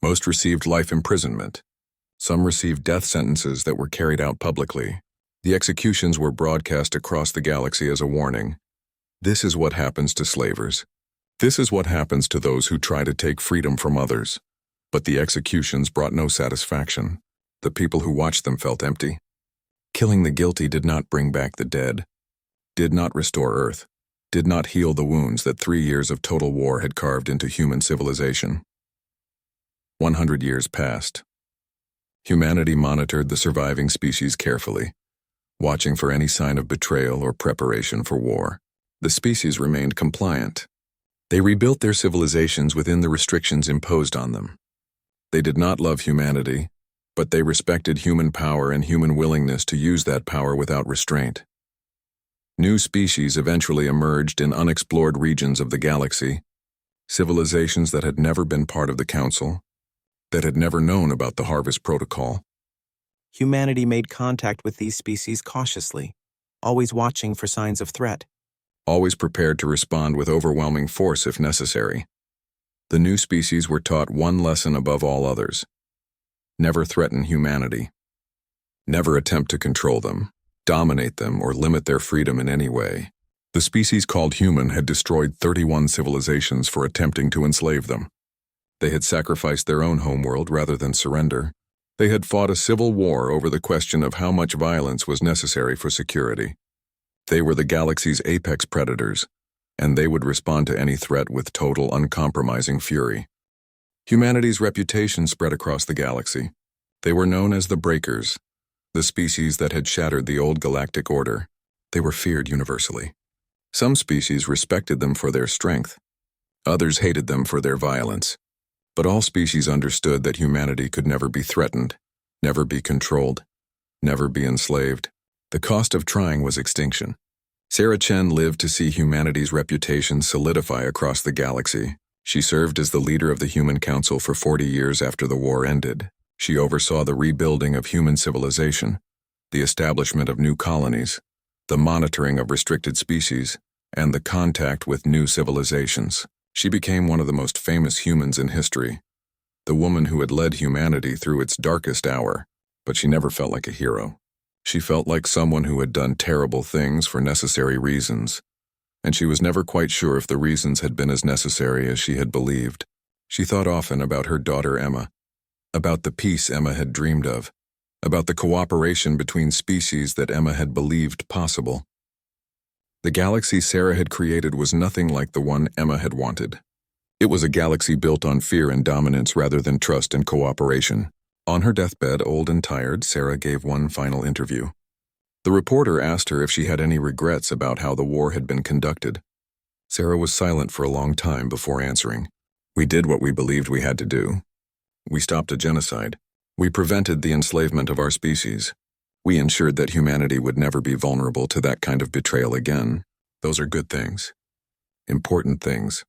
Speaker 1: Most received life imprisonment. Some received death sentences that were carried out publicly. The executions were broadcast across the galaxy as a warning. This is what happens to slavers. This is what happens to those who try to take freedom from others. But the executions brought no satisfaction. The people who watched them felt empty. Killing the guilty did not bring back the dead, did not restore Earth, did not heal the wounds that 3 years of total war had carved into human civilization. 100 years passed. Humanity monitored the surviving species carefully, watching for any sign of betrayal or preparation for war. The species remained compliant. They rebuilt their civilizations within the restrictions imposed on them. They did not love humanity, but they respected human power and human willingness to use that power without restraint. New species eventually emerged in unexplored regions of the galaxy, civilizations that had never been part of the Council, that had never known about the Harvest Protocol.
Speaker 2: Humanity made contact with these species cautiously, always watching for signs of threat.
Speaker 1: Always prepared to respond with overwhelming force if necessary. The new species were taught one lesson above all others: never threaten humanity. Never attempt to control them, dominate them, or limit their freedom in any way. The species called human had destroyed 31 civilizations for attempting to enslave them. They had sacrificed their own homeworld rather than surrender. They had fought a civil war over the question of how much violence was necessary for security. They were the galaxy's apex predators, and they would respond to any threat with total, uncompromising fury. Humanity's reputation spread across the galaxy. They were known as the Breakers, the species that had shattered the old galactic order. They were feared universally. Some species respected them for their strength. Others hated them for their violence. But all species understood that humanity could never be threatened, never be controlled, never be enslaved. The cost of trying was extinction. Sarah Chen lived to see humanity's reputation solidify across the galaxy. She served as the leader of the Human Council for 40 years after the war ended. She oversaw the rebuilding of human civilization, the establishment of new colonies, the monitoring of restricted species, and the contact with new civilizations. She became one of the most famous humans in history, the woman who had led humanity through its darkest hour, but she never felt like a hero. She felt like someone who had done terrible things for necessary reasons, and she was never quite sure if the reasons had been as necessary as she had believed. She thought often about her daughter Emma, about the peace Emma had dreamed of, about the cooperation between species that Emma had believed possible. The galaxy Sarah had created was nothing like the one Emma had wanted. It was a galaxy built on fear and dominance rather than trust and cooperation. On her deathbed, old and tired, Sarah gave one final interview. The reporter asked her if she had any regrets about how the war had been conducted. Sarah was silent for a long time before answering. "We did what we believed we had to do. We stopped a genocide. We prevented the enslavement of our species. We ensured that humanity would never be vulnerable to that kind of betrayal again. Those are good things. Important things.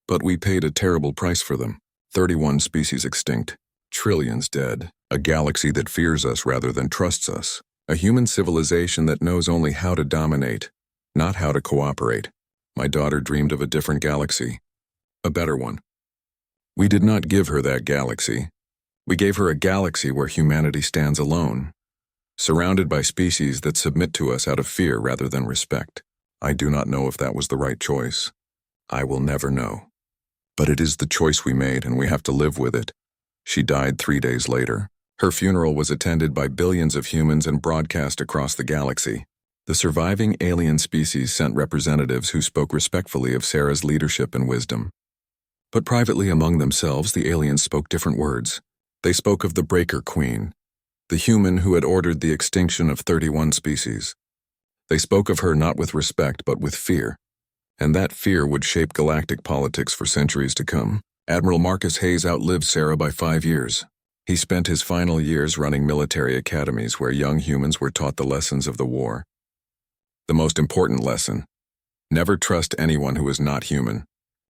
Speaker 1: But we paid a terrible price for them. 31 species extinct. Trillions dead. A galaxy that fears us rather than trusts us. A human civilization that knows only how to dominate, not how to cooperate. My daughter dreamed of a different galaxy. A better one. We did not give her that galaxy. We gave her a galaxy where humanity stands alone, surrounded by species that submit to us out of fear rather than respect. I do not know if that was the right choice. I will never know. But it is the choice we made, and we have to live with it." She died 3 days later. Her funeral was attended by billions of humans and broadcast across the galaxy. The surviving alien species sent representatives who spoke respectfully of Sarah's leadership and wisdom. But privately among themselves, the aliens spoke different words. They spoke of the Breaker Queen, the human who had ordered the extinction of 31 species. They spoke of her not with respect but with fear, and that fear would shape galactic politics for centuries to come. Admiral Marcus Hayes outlived Sarah by 5 years. He spent his final years running military academies where young humans were taught the lessons of the war. The most important lesson: never trust anyone who is not human.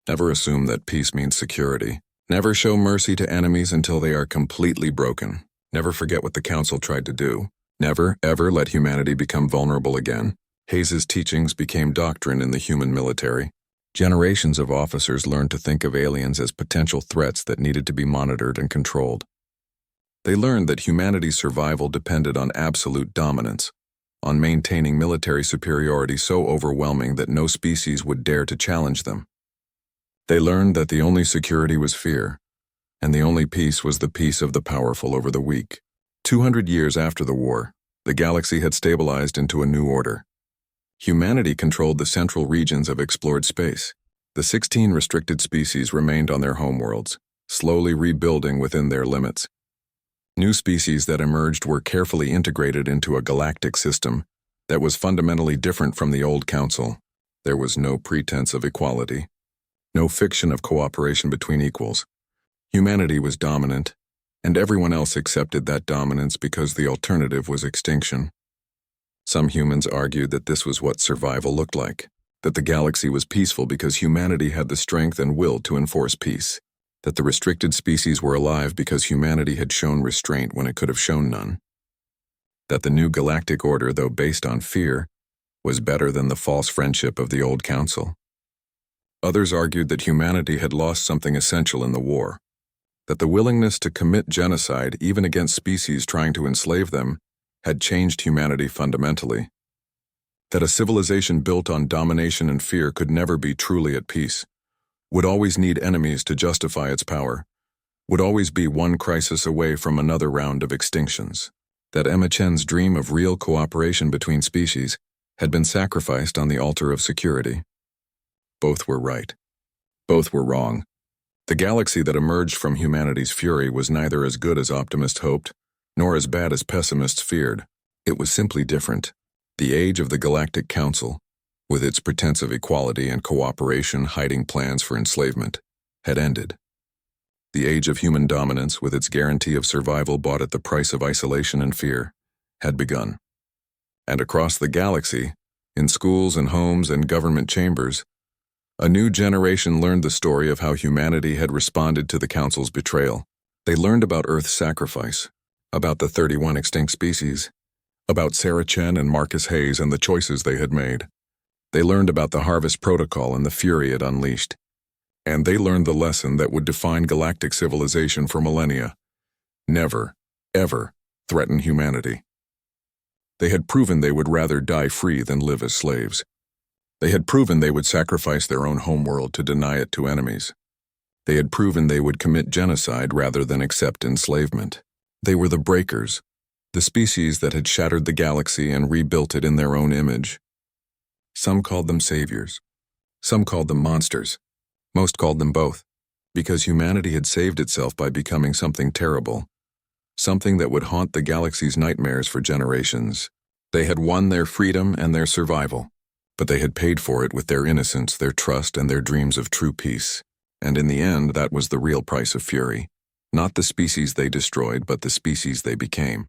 Speaker 1: Never assume that peace means security. Never show mercy to enemies until they are completely broken. Never forget what the Council tried to do. Never, ever let humanity become vulnerable again. Hayes's teachings became doctrine in the human military. Generations of officers learned to think of aliens as potential threats that needed to be monitored and controlled. They learned that humanity's survival depended on absolute dominance, on maintaining military superiority so overwhelming that no species would dare to challenge them. They learned that the only security was fear, and the only peace was the peace of the powerful over the weak. 200 years after the war, the galaxy had stabilized into a new order. Humanity controlled the central regions of explored space. The 16 restricted species remained on their homeworlds, slowly rebuilding within their limits. New species that emerged were carefully integrated into a galactic system that was fundamentally different from the old Council. There was no pretense of equality. No fiction of cooperation between equals. Humanity was dominant, and everyone else accepted that dominance because the alternative was extinction. Some humans argued that this was what survival looked like, that the galaxy was peaceful because humanity had the strength and will to enforce peace, that the restricted species were alive because humanity had shown restraint when it could have shown none, that the new galactic order, though based on fear, was better than the false friendship of the old council. Others argued that humanity had lost something essential in the war, that the willingness to commit genocide even against species trying to enslave them had changed humanity fundamentally, that a civilization built on domination and fear could never be truly at peace, would always need enemies to justify its power, would always be one crisis away from another round of extinctions, that Emma Chen's dream of real cooperation between species had been sacrificed on the altar of security. Both were right. Both were wrong. The galaxy that emerged from humanity's fury was neither as good as optimists hoped, nor as bad as pessimists feared. It was simply different. The age of the Galactic Council, with its pretense of equality and cooperation hiding plans for enslavement, had ended. The age of human dominance, with its guarantee of survival bought at the price of isolation and fear, had begun. And across the galaxy, in schools and homes and government chambers, a new generation learned the story of how humanity had responded to the Council's betrayal. They learned about Earth's sacrifice, about the 31 extinct species, about Sarah Chen and Marcus Hayes and the choices they had made. They learned about the Harvest Protocol and the fury it unleashed. And they learned the lesson that would define galactic civilization for millennia. Never, ever threaten humanity. They had proven they would rather die free than live as slaves. They had proven they would sacrifice their own homeworld to deny it to enemies. They had proven they would commit genocide rather than accept enslavement. They were the breakers, the species that had shattered the galaxy and rebuilt it in their own image. Some called them saviors. Some called them monsters. Most called them both, because humanity had saved itself by becoming something terrible, something that would haunt the galaxy's nightmares for generations. They had won their freedom and their survival, but they had paid for it with their innocence, their trust, and their dreams of true peace. And in the end, that was the real price of fury. Not the species they destroyed, but the species they became.